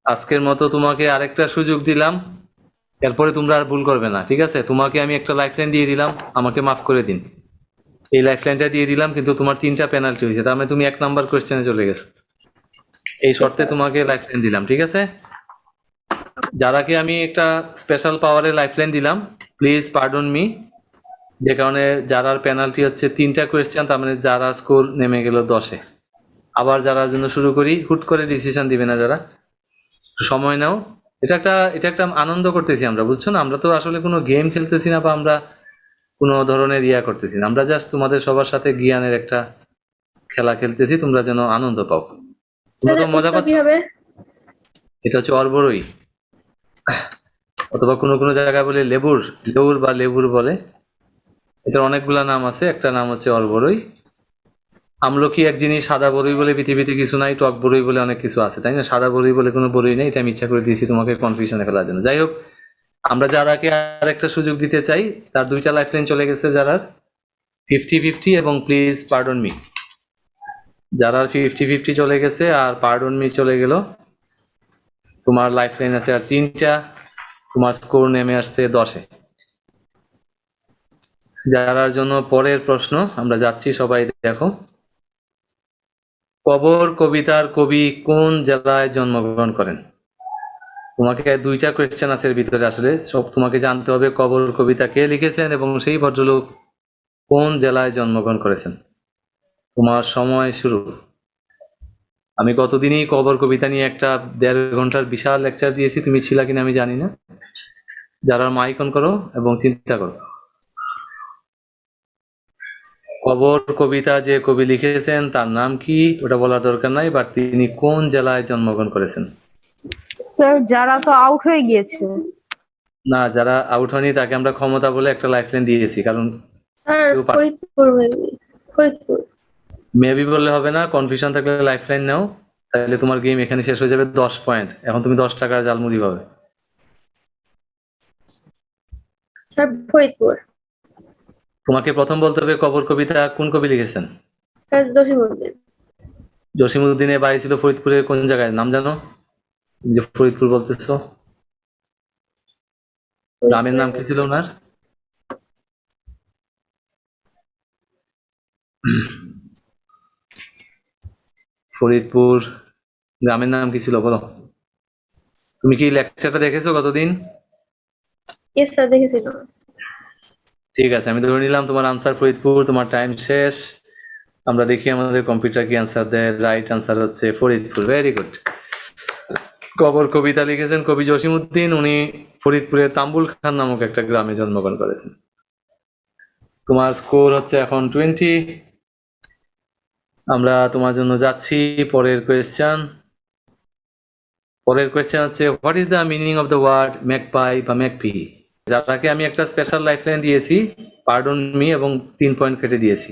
আজকের মতো তোমাকে আরেকটা সুযোগ দিলাম, এরপরে তোমরা আর ভুল করবে না, ঠিক আছে? তোমাকে আমি একটা লাইফলাইন দিয়ে দিলাম, আমাকে মাফ করে দিন। এই লাইফলাইনটা দিয়ে দিলাম, কিন্তু তোমার 3টা পেনাল্টি হয়েছে, তার মানে তুমি 1 নাম্বার কোয়েশ্চেনে চলে গেছো। এই শর্তে তোমাকে লাইফলাইন দিলাম, ঠিক আছে? যারাকে আমি একটা স্পেশাল পাওয়ারের লাইফলাইন দিলাম, প্লিজ পার্ডন মি। যে কারণে যারার পেনাল্টি হচ্ছে 3টা কোয়েশ্চেন, তার মানে যারা স্কোর নেমে গেল 10-এ। আবার যারার জন্য শুরু করি, হুট করে ডিসিশন দিবে না, যারা সময় নাও। এটা একটা আনন্দ করতেছি আমরা, বুঝছো না? আমরা তো আসলে কোনো গেম খেলতেছি না, বা আমরা কোনো ধরনের ইয়া করতেছি না। আমরা জাস্ট তোমাদের সবার সাথে জ্ঞানের একটা খেলা খেলতেছি, তোমরা যেন আনন্দ পাও। তোমরা তো মজা পাচ্ছ। কি হবে? এটা হচ্ছে অরবড়ই, অথবা কোনো কোনো জায়গায় বলে লেবুর, লেবুর বা লেবুর বলে। এটার অনেকগুলা নাম আছে, একটা নাম হচ্ছে অরবড়ই। আমলকি এক জিনিস, সাদা বড়ই বলে পৃথিবীতে কিছু নাই, টক বড়ই বলে অনেক কিছু আছে, তাই না? সাদা বড়ই বলে কোনো বড়ই নেই, এটা আমি ইচ্ছা করে দিয়েছি তোমাকে কনফিউশনে ফেলার জন্য। যাই হোক, আমরা যারাকে আর একটা সুযোগ দিতে চাই, তার 2টা লাইফলাইন চলে গেছে, যারা 50-50 এবং প্লিজ পার্ডন মি। যারা 50-50 চলে গেছে আর পার্ডন মি চলে গেল, তোমার লাইফ লাইন আছে আর 3টা, তোমার স্কোর নেমে আসছে 10-এ। যারার জন্য পরের প্রশ্ন আমরা যাচ্ছি, সবাই দেখো। কবর কবিতার কবি কোন জেলায় জন্মগ্রহণ করেন? তোমাকে 2টা কোয়েশ্চেন আছে এর ভিতরে, আসলে সব তোমাকে জানতে হবে কবর কবিতা কে লিখেছেন এবং সেই ভদ্রলোক কোন জেলায় জন্মগ্রহণ করেছেন। তোমার সময় শুরু। আমি গতদিনই কবর কবিতা নিয়ে একটা 1.5 ঘন্টার বিশাল লেকচার দিয়েছি, তুমি ছিলা কিনা আমি জানি না। যারা মাইক অন করো এবং চিন্তা করো। কবর কবিতা যে কবি লিখেছেন তার নাম কি ওটা বলার দরকার নাই, বাট তিনি কোন জেলায় জন্মগ্রহণ করেছেন? স্যার যারা তো আউট হয়ে গিয়েছে। না, যারা আউট হয়নি তাকে আমরা ক্ষমতা বলে একটা লাইফলাইন দিয়েছি, কারণ স্যার কেউ পার- ফরিদপুর maybe, ফরিদপুর। মেবি বললে হবে না, কনফিউশন থাকলে লাইফলাইন নাও, তাহলে তোমার গেম এখানে শেষ হয়ে যাবে। 10 পয়েন্ট, এখন তুমি 10 টাকার জালমুড়ি পাবে। স্যার ফরিদপুর। তোমাকে প্রথম বলতে হবে কবর কবিতা কোন কবি লিখেছেন। স্যার জসিমউদ্দিন। জসিমউদ্দিনের বাড়ি ছিল ফরিদপুরের কোন জায়গায়, নাম জানো? তুমি যে ফরিদপুর বলতেছো, গ্রামের নাম কি ছিল ওনার? ফরিদপুর গ্রামের নাম কি ছিল বলো? তুমি কি লেকচারটা দেখেছো গতদিন? ইয়েস স্যার দেখেছিলাম। ঠিক আছে, আমি ধরে নিলাম তোমার আনসার ফরিদপুর। তোমার টাইম শেষ। আমরা দেখি আমাদের কম্পিউটার কি আনসার দেয়। রাইট আনসার হচ্ছে ফরিদপুর। Very good. কবর কবিতা লিখেছেন কবি জসিমউদ্দিন। উনি ফরিদপুরের তাম্বুল খান নামক একটা গ্রামে জন্মগ্রহণ করেছেন। তোমার স্কোর হচ্ছে এখন 20। আমরা তোমার জন্য যাচ্ছি পরের কোয়েশ্চেন। পরের কোয়েশ্চেন হচ্ছে what is the meaning of the word magpie বা ম্যাকপি? যাকে আমি একটা স্পেশাল লাইফলাইন দিয়েছি, পার্ডন মি, এবং 3 পয়েন্ট কেটে দিয়েছি।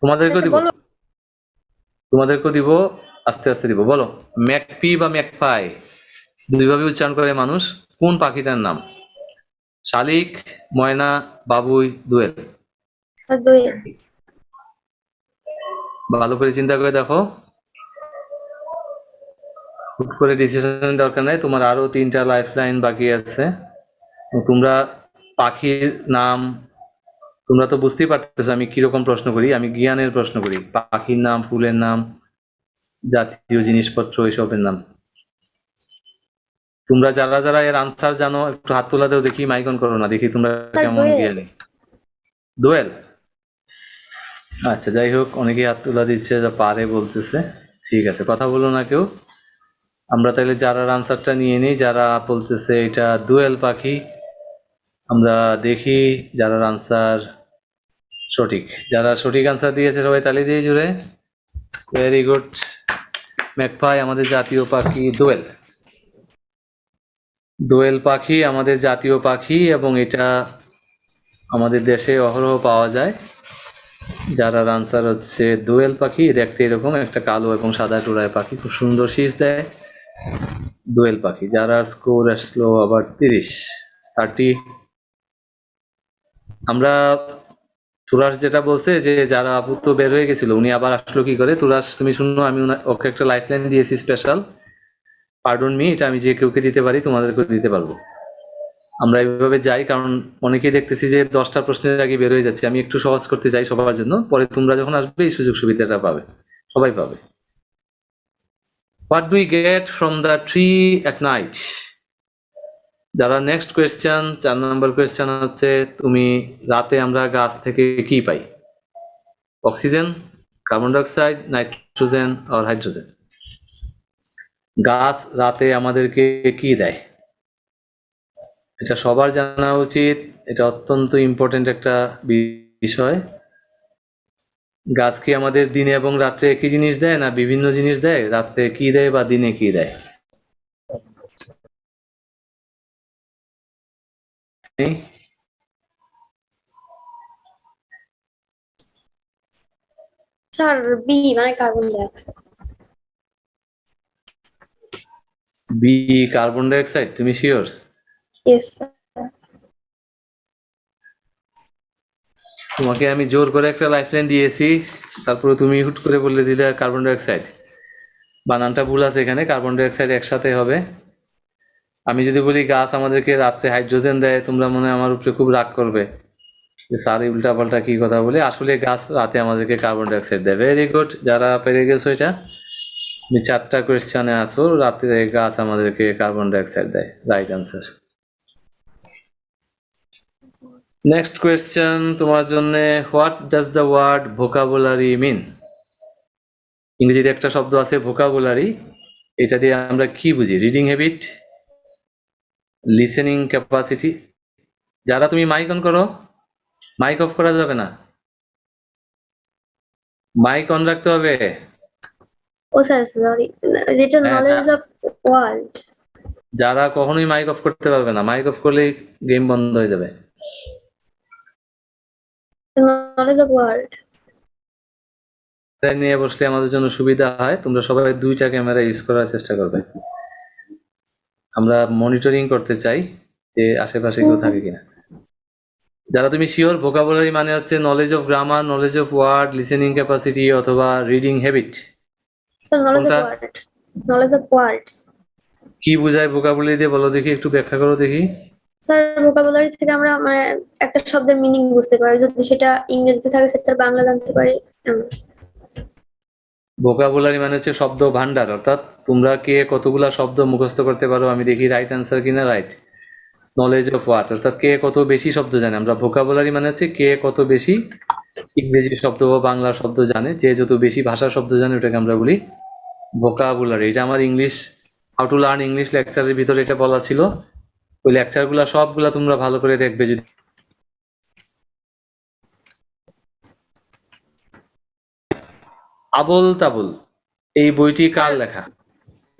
তোমাদেরকেও দিব, বলো। তোমাদেরকেও দিব, আস্তে আস্তে দিব। বলো, ম্যাকপি বা ম্যাকপাই দুইভাবে উচ্চারণ করে মানুষ। কোন পাখিটার নাম? শালিক, ময়না, বাবুই, দোয়েল? স্যার দোয়েল। ভালো করে চিন্তা করে দেখো, হুট করে ডিসিশন দরকার নাই। তোমার আরো 3টা লাইফলাইন বাকি আছে। তোমরা পাখির নাম, তোমরা তো বুঝতেই পারতেছো আমি কিরকম প্রশ্ন করি। আমি জ্ঞানের প্রশ্ন করি, পাখির নাম, ফুলের নাম, জাতীয় জিনিসপত্র, এসবের নাম। তোমরা যারা যারা এর আনসার জানো একটু হাত তোলাতেও দেখি, মাইকন করো না, দেখি তোমরা কেমন দোয়েল। জ্ঞানী। দোয়েল? আচ্ছা, যাই হোক, অনেকেই হাত তোলা দিচ্ছে, যা পারে বলতেছে। ঠিক আছে, কথা বলো না কেউ। আমরা তাহলে যারা আনসারটা নিয়ে নিই। যারা বলতেছে এটা দোয়েল পাখি, আমরা দেখি যারা আনসার সঠিক। যারা সঠিক আনসার দিয়েছে সবাই তালি দিয়ে জুড়ে। Very good. ম্যাকপাই আমাদের জাতীয় পাখি, দোয়েল। দোয়েল পাখি আমাদের জাতীয় পাখি এবং এটা আমাদের দেশে অহরহ পাওয়া যায়। যারা আনসার হচ্ছে দোয়েল পাখি। দেখতে এরকম একটা কালো এবং সাদা টোড়ায় পাখি, খুব সুন্দর শীষ দেয়। দোয়েল পাখি। যারা স্কোর আসলো আবার 30। আমরা তুরাস যেটা বলছে যে যারা আপু তো বের হয়ে গেছিল, উনি আবার আসলো কি করে? তুরাস তুমি শুনো, আমি ওকে একটা লাইফলাইন দিয়েছি স্পেশাল, পার্ডন মি। এটা আমি যে কেউকে দিতে পারি, তোমাদেরকে দিতে পারবো। আমরা এইভাবে যাই, কারণ অনেকেই দেখতেছি যে 10টা প্রশ্নের আগে বের হয়ে যাচ্ছে। আমি একটু সহজ করতে চাই সবার জন্য, পরে তোমরা যখন আসবে এই সুযোগ সুবিধাটা পাবে, সবাই পাবে। What do we get from the tree at night? যারা নেক্সট কোয়েশ্চেন, 4 নম্বর কোয়েশ্চেন হচ্ছে তুমি রাতে আমরা গাছ থেকে কি পাই? অক্সিজেন, কার্বন ডাইঅক্সাইড, নাইট্রোজেন আর হাইড্রোজেন? গাছ রাতে আমাদেরকে কি দেয়? এটা সবার জানা উচিত। এটা অত্যন্ত ইম্পর্টেন্ট একটা বিষয়। গাছ কি আমাদের দিনে এবং রাত্রে একই জিনিস দেয় না বিভিন্ন জিনিস দেয়? রাত্রে কি দেয় বা দিনে কি দেয়? স্যার বি মানে carbon dioxide. B carbon dioxide? তুমি শিওর? Yes sir. তোমাকে আমি জোর করে একটা লাইফলাইন দিয়েছি, তারপরে তুমি হুট করে বললে দিলে কার্বন ডাইঅক্সাইড। বানানটা ভুল আছে এখানে, কার্বন ডাইঅক্সাইড একসাথে হবে। আমি যদি বলি গাছ আমাদেরকে রাত্রে হাইড্রোজেন দেয়, তোমরা মনে হয় আমার উপরে খুব রাগ করবে যে স্যার উল্টা পাল্টা কি কথা বলে। আসলে গাছ রাতে আমাদেরকে কার্বন ডাই অক্সাইড দেয়। ভেরি গুড, যারা পেরে গেছো এটা, তুমি 4টা কোয়েশ্চেনে আছো। রাতে গাছ আমাদেরকে কার্বন ডাই অক্সাইড দেয়, রাইট আনসার। নেক্সট কোয়েশ্চেন তোমার জন্য, what does the word vocabulary mean? ইংরেজিতে একটা শব্দ আছে ভোকাবুলারি, এটা দিয়ে আমরা কি বুঝি? Reading habit, listening capacity. যারা তুমি মাইক অন করো, মাইক অফ করা যাবে না, মাইক অন রাখতে হবে। ও স্যার সরি, যেটা হ্যাঁ, নলেজ অফ ওয়ার্ল্ড। যারা কখনোই মাইক অফ করতে পারবে না, মাইক অফ করলেই গেম বন্ধ হয়ে যাবে। নলেজ অফ ওয়ার্ল্ড নিয়ে বসলে আমাদের জন্য সুবিধা হয়। তোমরা সবাই 2টা ক্যামেরা ইউজ করার চেষ্টা করবে। আমরা মনিটরিং করতে চাই যে আশেপাশে কেউ থাকে কিনা। যারা তুমি শিওর, ভোকাবুলারি মানে হচ্ছে knowledge of grammar, knowledge of word, listening capacity অথবা reading habit. Sir knowledge of কোনটা? World, knowledge of words. কি বোঝায় ভোকাবুলারি দিয়ে বলো দেখি, একটু ব্যাখ্যা করো দেখি। স্যার ভোকাবুলারি থেকে আমরা মানে একটা শব্দের মিনিং বুঝতে পারি, যদি সেটা ইংরেজিতে থাকে সেটা বাংলা জানতে পারি। ভোকাবুলারি মানে হচ্ছে শব্দ ভান্ডার, অর্থাৎ তোমরা কে কতগুলা শব্দ মুখস্থ করতে পারো আমি দেখি রাইট আনসার কিনা। রাইট, নলেজ অফ ওয়ার্ডস, অর্থাৎ কে কত বেশি শব্দ জানে। আমরা ভোকাবুলারি মানে হচ্ছে কে কত বেশি ইংরেজি শব্দ বা বাংলা শব্দ জানে। যে যত বেশি ভাষা শব্দ জানে ওটাকে আমরা বলি ভোকাবুলারি। এটা আমার English how to learn English লেকচারের ভিতরে এটা বলা ছিল। ওই লেকচারগুলা সবগুলা তোমরা ভালো করে দেখবে। যদি আবোল তাবোল এই বইটি কার লেখা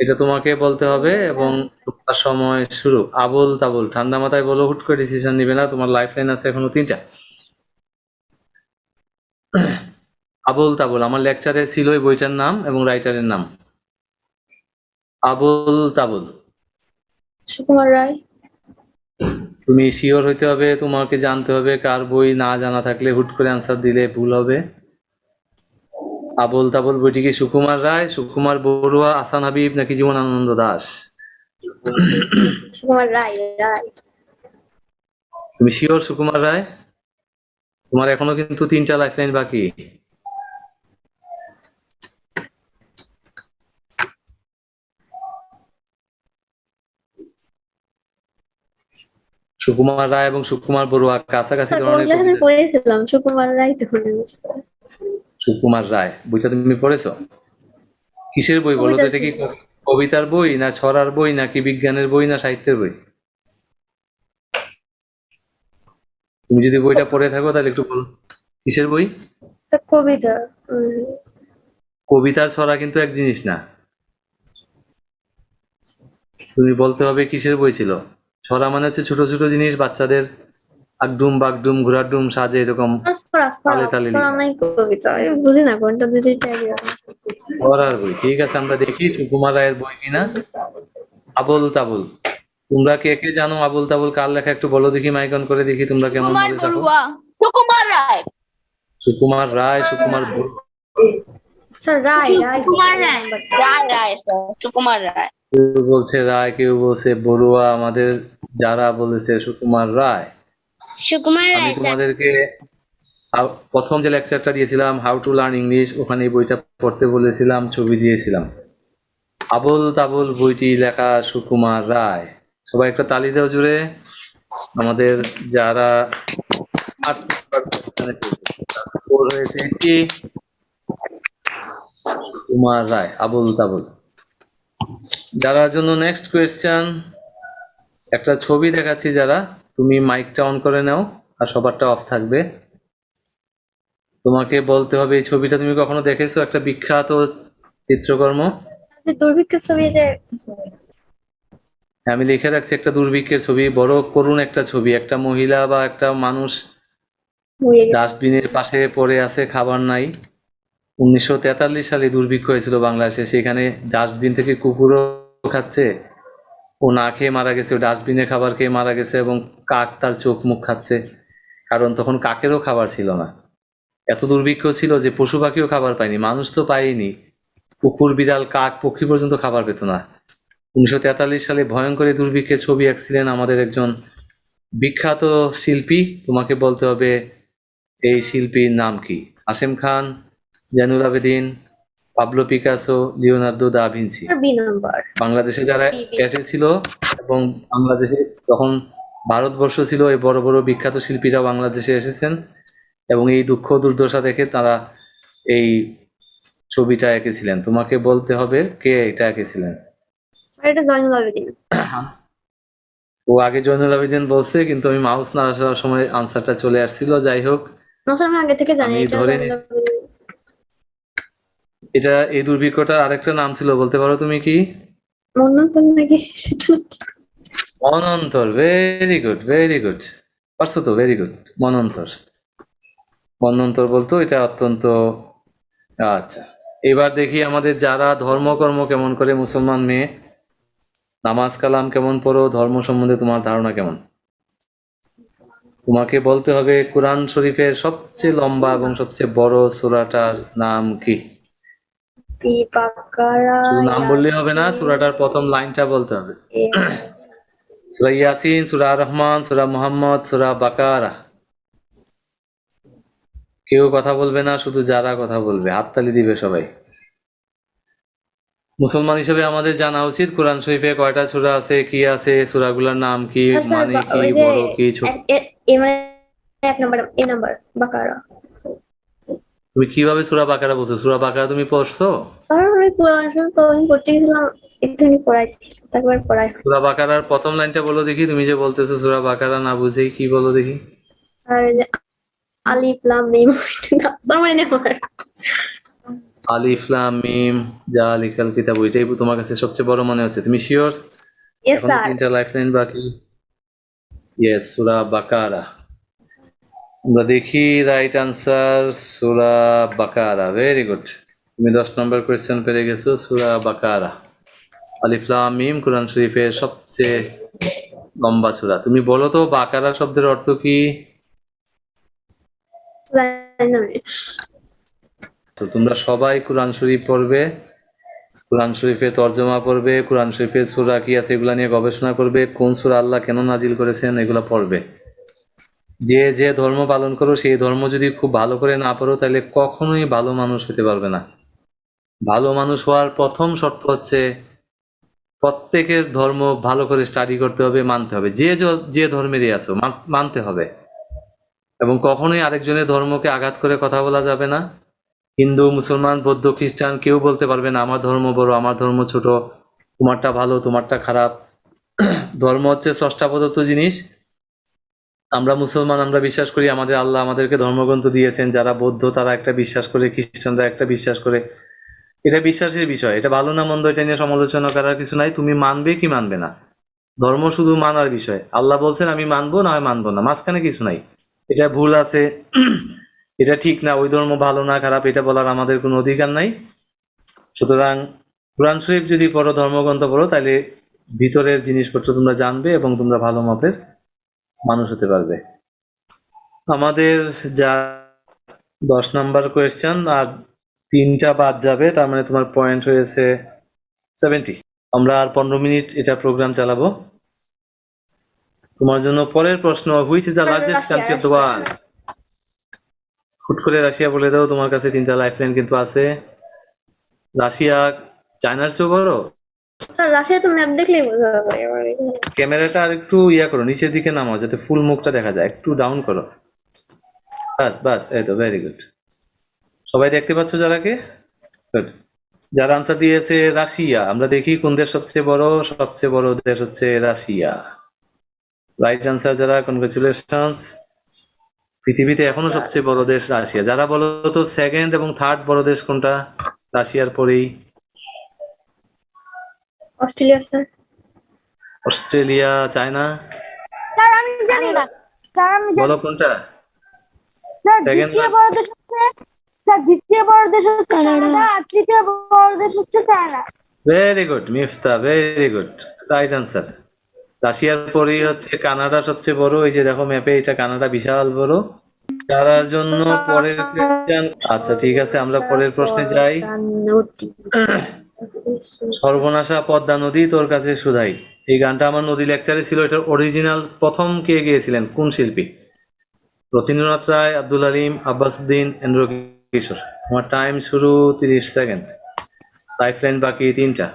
এটা তোমাকে বলতে হবে এবং তোমার সময় শুরু। আবোল তাবোল, ঠান্ডা মাথায় বলো, হুট করে ডিসিশন নিবে না। তোমার লাইফ লাইন আছে এখনো 3টা। আবোল তাবোল আমার লেকচারে ছিল এই বইটার নাম এবং রাইটারের নাম। আবোল তাবোল। সুকুমার রায়। তুমি শিওর হইতে হবে, তোমাকে জানতে হবে কার বই। না জানা থাকলে হুট করে আনসার দিলে ভুল হবে। আবোল তাবোল বইটি কি সুকুমার রায়, সুকুমার বড়ুয়া, আসান হাবিব নাকি জীবনানন্দ দাশ? সুকুমার রায়। রায়। তুমি শিওর সুকুমার রায়? তোমার এখনো কিন্তু 3টা লাইফ লাইন বাকি। সুকুমার রায় এবং সুকুমার বড়ুয়া কাছাকাছি স্যার কোন ধরনের ক্লাসে কবিতা। পড়েছিলাম সুকুমার রায় তো মনে হচ্ছে। সুকুমার রায় বইটা তুমি পড়েছো? কিসের বই বলো তো? এটা কি কবিতার বই না ছড়ার বই নাকি বিজ্ঞানের বই না সাহিত্যের বই? তুমি যদি বইটা পড়ে থাকো তাহলে একটু বলো কিসের বই। স্যার কবিতা। কবিতার ছড়া কিন্তু এক জিনিস না। তুমি বলতে হবে কিসের বই ছিল। ছড়া মানে হচ্ছে ছোট ছোট জিনিস, বাচ্চাদের আগডুম বাগডুম ঘোড়ার ডুম সাজে এরকম তালে তালে ছড়া লেখা। নাই কবিতা, আমি বুঝি না কোনটা দুইটা idea আছে। ছড়ার বই, ঠিক আছে আমরা দেখি সুকুমার রায়ের বই কিনা। আবোল তাবোল, তোমরা কে কে জানো আবোল তাবোল কার লেখা একটু বলো দেখি, মাইক অন করে দেখি তোমরা কেমন বলে থাকো। সুকুমার রায়। সুকুমার রায়, সুকুমার বড়ুয়া। স্যার রায়। রায়। সুকুমার রায়। রায় রায় স্যার, সুকুমার রায়। কেউ বলছে রায়, কেউ বলছে বড়ুয়া, আমাদের যারা বলেছে সুকুমার রায়। সুকুমার আমি রায় স্যার। তোমাদেরকে প্রথম যে লেকচারটা দিয়েছিলাম হাউ টু লার্ন ইংলিশ, ওখানে এই বইটা পড়তে বলেছিলাম, ছবি দিয়েছিলাম। আবোল তাবোল বইটি লেখা সুকুমার রায়। সবাই একটা তালি দাও জুড়ে। আমাদের যারা 8 স্কোর হয়েছে কি সুকুমার রায়, আবোল তাবোল। যারা জন্য নেক্সট কোয়েশ্চেন, একটা ছবি দেখাচ্ছি, যারা তুমি মাইকটা অন করে নাও আর সবারটা অফ থাকবে। তোমাকে বলতে হবে এই ছবিটা তুমি কখনো দেখেছো? একটা বিখ্যাত চিত্রকর্ম। দুর্ভিক্ষের ছবি যে আমি লিখে রাখছি একটা দুর্ভিক্ষের ছবি, বড় করুণ একটা ছবি। একটা মহিলা বা একটা মানুষ হয়ে গেছে। ডাস্টবিনের পাশে পড়ে আছে, খাবার নাই। 1943 সালে দুর্ভিক্ষ হয়েছিল বাংলাদেশে, সেখানে ডাস্টবিন থেকে কুকুরও খাচ্ছে। ও না খেয়ে মারা গেছে, ডাস্টবিনে খাবার খেয়ে মারা গেছে এবং কাক তার চোখ মুখ খাচ্ছে, কারণ তখন কাকেরও খাবার ছিল না। এত দুর্ভিক্ষ ছিল যে পশু পাখিও খাবার পায়নি, মানুষ তো পায়নি, কুকুর বিড়াল কাক পক্ষী পর্যন্ত খাবার পেত না। 1943 সালে ভয়ঙ্কর এই দুর্ভিক্ষের ছবি আঁকছিলেন আমাদের একজন বিখ্যাত শিল্পী। তোমাকে বলতে হবে এই শিল্পীর নাম কি? Hashem Khan, Zainul Abedin, Pablo Picasso, Leonardo da Vinci. B number. বাংলাদেশে যারা বি। এসেছিল এবং বাংলাদেশে যখন ভারতবর্ষ ছিল, এই বড় বড় বিখ্যাত শিল্পীরা বাংলাদেশে এসেছেন এবং এই দুঃখ দুর্দশা দেখে তারা এই ছবিটা এঁকেছিলেন। তোমাকে বলতে হবে কে এটা এঁকেছিলেন। আর এটা জয়নুল আবেদিন। ও আগে জয়নুল আবেদিন বলছে, কিন্তু আমি মাউস নাড়ার সময় আনসারটা চলে আসছিল। যাই হোক, না স্যার, আমি আগে থেকে জানি আমি এটা ধরে জয়নুল আবেদিন। এটা এই দুর্ভিক্ষটার আরেকটা নাম ছিল, বলতে পারো তুমি কি? মন্বন্তর নাকি সেটা? মনন্তর। ভেরি গুড, ভেরি গুড, পারছো তো, ভেরি গুড। মনন্তর, মনন্তর বলতো, এটা অত্যন্ত। আচ্ছা, এবার দেখি আমাদের যারা ধর্মকর্ম কেমন করে, মুসলমান মেয়ে, নামাজ কালাম কেমন পড়ো, ধর্ম সম্বন্ধে তোমার ধারণা কেমন? তোমাকে বলতে হবে কোরআন শরীফের সবচেয়ে লম্বা এবং সবচেয়ে বড় সূরাটার নাম কি? বাকারা। শুধু নাম বললেই হবে না, সূরাটার প্রথম লাইনটা বলতে হবে। সূরা ইয়াসিন, সূরা রহমান, সূরা মুহাম্মদ, সূরা বাকারা। কেউ কথা বলবে না, শুধু যারা কথা বলবে হাততালি দিবে সবাই। মুসলমান হিসেবে আমাদের জানা উচিত কোরআন শরীফে কয়টা সূরা আছে, কি আছে, সূরাগুলোর নাম কি, মানে কি, বড় কি, ছোট। মানে এক নাম্বার, এ নাম্বার বাকারা। তুমি কিভাবে সূরা বাকারা বলছো? সূরা বাকারা তুমি পড়ছো? স্যার আমি কোরআন শরীফ তখন পড়তে গেছিলাম, একটুখানি পড়াইছি, তারপর পড়াই। সূরা বাকারার প্রথম লাইনটা বলো দেখি। তুমি যে বলতেছো সূরা বাকারা না বুঝেই, কি বলো দেখি। আর আলিফ লাম মিম, তার মানে আমার আলিফ লাম মিম যালিকাল কিতাব, ওইটাই তোমার কাছে সবচেয়ে বড় মনে হচ্ছে? তুমি শিওর? ইয়েস এখন স্যার। 3টা লাইফলাইন বাকি। ইয়েস, সূরা বাকারা। আমরা দেখি রাইট আনসার সূরা বাকারা। ভেরি গুড, তুমি 10 নম্বর কোয়েশ্চেন পেরে গেছো। সূরা বাকারা, আলিফ লাম মিম, কোরআন শরীফের সবচেয়ে লম্বা সূরা। তুমি বলো তো বাকারা শব্দের অর্থ কি? জানি না আমি। তো তোমরা সবাই কোরআন শরীফ পড়বে, কোরআন শরীফের তর্জমা পড়বে, কোরআন শরীফের সূরা কি আছে এগুলা নিয়ে গবেষণা করবে, কোন সূরা আল্লাহ কেন নাজিল করেছেন এগুলা পড়বে। যে যে ধর্ম পালন করো সেই ধর্ম যদি খুব ভালো করে না পড়ো, তাহলে কখনোই ভালো মানুষ হতে পারবে না। ভালো মানুষ হওয়ার প্রথম শর্ত হচ্ছে প্রত্যেকের ধর্ম ভালো করে স্টাডি করতে হবে, মানতে হবে। যে ধর্মেরই আছো মানতে হবে, এবং কখনোই আরেকজনের ধর্মকে আঘাত করে কথা বলা যাবে না। হিন্দু, মুসলমান, বৌদ্ধ, খ্রিস্টান কেউ বলতে পারবে না আমার ধর্ম বড়, আমার ধর্ম ছোট, তোমারটা ভালো, তোমারটা খারাপ। ধর্ম হচ্ছে স্রষ্টা প্রদত্ত জিনিস। আমরা মুসলমান, আমরা বিশ্বাস করি আমাদের আল্লাহ আমাদেরকে ধর্মগ্রন্থ দিয়েছেন। যারা বৌদ্ধ তারা একটা বিশ্বাস করে, খ্রিস্টানরা একটা বিশ্বাস করে। এটা বিশ্বাসের বিষয়, এটা ভালো না মন্দ এটা নিয়ে সমালোচনা করার কিছু নাই। তুমি মানবে কি মানবে না, ধর্ম শুধু মানার বিষয়। আল্লাহ বলছেন আমি মানবো না হয় মানবো না, মাঝখানে কিছু নাই। এটা ভুল আছে, এটা ঠিক না, ওই ধর্ম ভালো না খারাপ এটা বলার আমাদের কোনো অধিকার নাই। সুতরাং কোরআন শরীফ যদি পড়ো, ধর্মগ্রন্থ পড়ো, তাহলে ভিতরের জিনিসপত্র তোমরা জানবে এবং তোমরা ভালো মাপের মানুষ হতে পারবে। আমাদের যা 10 নাম্বার কোয়েশ্চেন আর 3টা বাদ যাবে, তার মানে তোমার পয়েন্ট হয়েছে 70। আমরা আর 15 মিনিট এটা প্রোগ্রাম চালাবো। তোমার জন্য পরের প্রশ্ন, which is the largest country of the world? হুট করে রাশিয়া বলে দাও, তোমার কাছে 3টা লাইফলাইন কিন্তু আছে। রাশিয়া চায়নার চেয়েও বড়? স্যার রাশিয়া তো ম্যাপ দেখলেই বোঝা যাবে। ক্যামেরাটা আর একটু ইয়া করো, নিচের দিকে নামাও যাতে ফুল মুখটা দেখা যায়, একটু ডাউন করো। বাস বাস, এই তো, ভেরি গুড। সবাই দেখতে পাচ্ছ যারাকে? গুড। যারা আনসার দিয়েছে রাশিয়া, আমরা দেখি কোন দেশ সবচেয়ে বড়। সবচেয়ে বড় দেশ হচ্ছে রাশিয়া। রাইট আনসার যারা, কনগ্রাচুলেশনস। পৃথিবীতে এখনো সবচেয়ে বড় দেশ রাশিয়া। যারা বলো তো সেকেন্ড এবং থার্ড বড় দেশ কোনটা রাশিয়ার পরেই? Australia sir. Australia, China? Sir আমি জানি না, স্যার আমি জানি বলো কোনটা স্যার। সেকেন্ড? দ্বিতীয় বড় দেশ হচ্ছে স্যার, দ্বিতীয় বড় দেশ হচ্ছে কানাডা, আর তৃতীয় বড় দেশ হচ্ছে China. Very good Mifta, very good, right answer. রাশিয়ার পরেই হচ্ছে কানাডা সবচেয়ে বড়। এই যে দেখো ম্যাপে, এটা কানাডা বিশাল বড়। তার জন্য পরের question। আচ্ছা ঠিক আছে, আমরা পরের প্রশ্নে যাই। সর্বনাশা পদ্মা নদী তোর কাছে সুধাই। এই গানটা আমার নদী লেকচারে ছিল। এটার অরিজিনাল প্রথম কে গেয়েছিলেন, কোন শিল্পী? রথীন্দ্রনাথ রায়, আব্দুল আলিম, আব্বাস উদ্দিন, এন্দ্র কিশোর। আমার টাইম শুরু 30 সেকেন্ড। লাইফলাইন বাকি 3টা।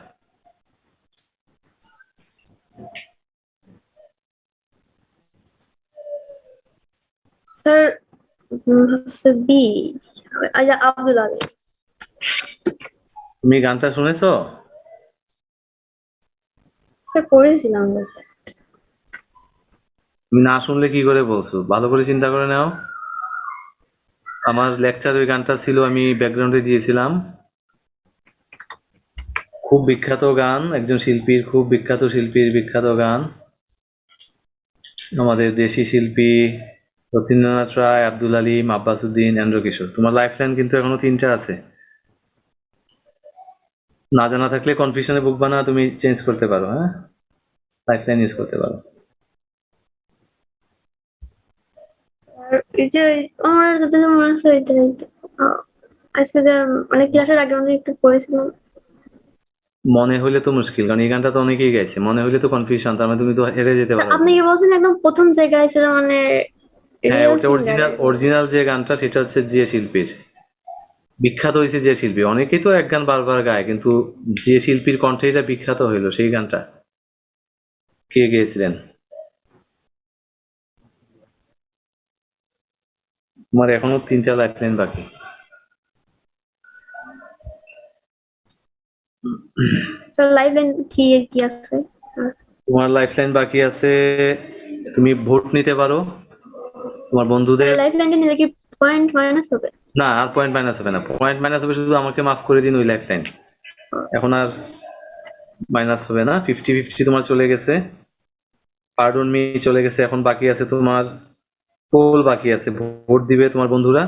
স্যার হচ্ছে বি, আব্দুল আলী। তুমি গানটা শুনেছো? স্যার পড়েছিলাম বলতে। তুমি না শুনলে কি করে বলছো? ভালো করে চিন্তা করে নাও। আমার লেকচার ওই গানটা ছিল, আমি ব্যাকগ্রাউন্ডে দিয়েছিলাম। খুব বিখ্যাত গান, একজন শিল্পীর, খুব বিখ্যাত শিল্পীর বিখ্যাত গান। আমাদের দেশি শিল্পী রথীন্দ্রনাথ রায়, আব্দুল আলিম, আব্বাস উদ্দিন, এন্দ্র কিশোর। তোমার লাইফলাইন কিন্তু এখনো 3টা আছে। না জানা থাকলে কনফিউশনে ভুগবা না, তুমি চেঞ্জ করতে পারো। হ্যাঁ, লাইফলাইন ইউজ করতে পারো। আর এই যে আমার যতটুকু মনে আছে এটাই আজকে যে মানে ক্লাসের আগে আমি একটু পড়েছিলাম। মনে হলে তো মুশকিল, কারণ এই গানটা তো অনেকেই গাইছে। মনে হলে তো কনফিউশন, তার মানে তুমি তো হেরে যেতে পারো। আপনি কি বলছেন একদম প্রথম জায়গায় ছিল মানে হ্যাঁ, রিয়েল ওটা সিঙ্গার? অরিজিনাল যে গানটা সেটা হচ্ছে যে শিল্পীর। বিখ্যাত হয়েছে যে শিল্পী। অনেকেই তো এক গান বারবার গায়, কিন্তু যে শিল্পীর কণ্ঠে এটা বিখ্যাত হইলো সেই গানটা কে গেয়েছিলেন? তোমার এখনো 3টা লাইফলাইন বাকি। স্যার লাইভ লাইন কি কি আছে? তোমার লাইফলাইন বাকি আছে, তুমি ভোট নিতে পারো তোমার বন্ধুদের। লাইভ লাইনটা নিলে কি পয়েন্ট মাইনাস হবে? না, আর পয়েন্ট মাইনাস হবে না। পয়েন্ট মাইনাস হবে শুধু আমাকে মাফ করে দিন ওই লাইফলাইন। এখন আর মাইনাস হবে না। 50-50 তোমার চলে গেছে। পার্ডন মি চলে গেছে। এখন বাকি আছে তোমার পোল বাকি আছে। ভোট দিবে তোমার বন্ধুরা।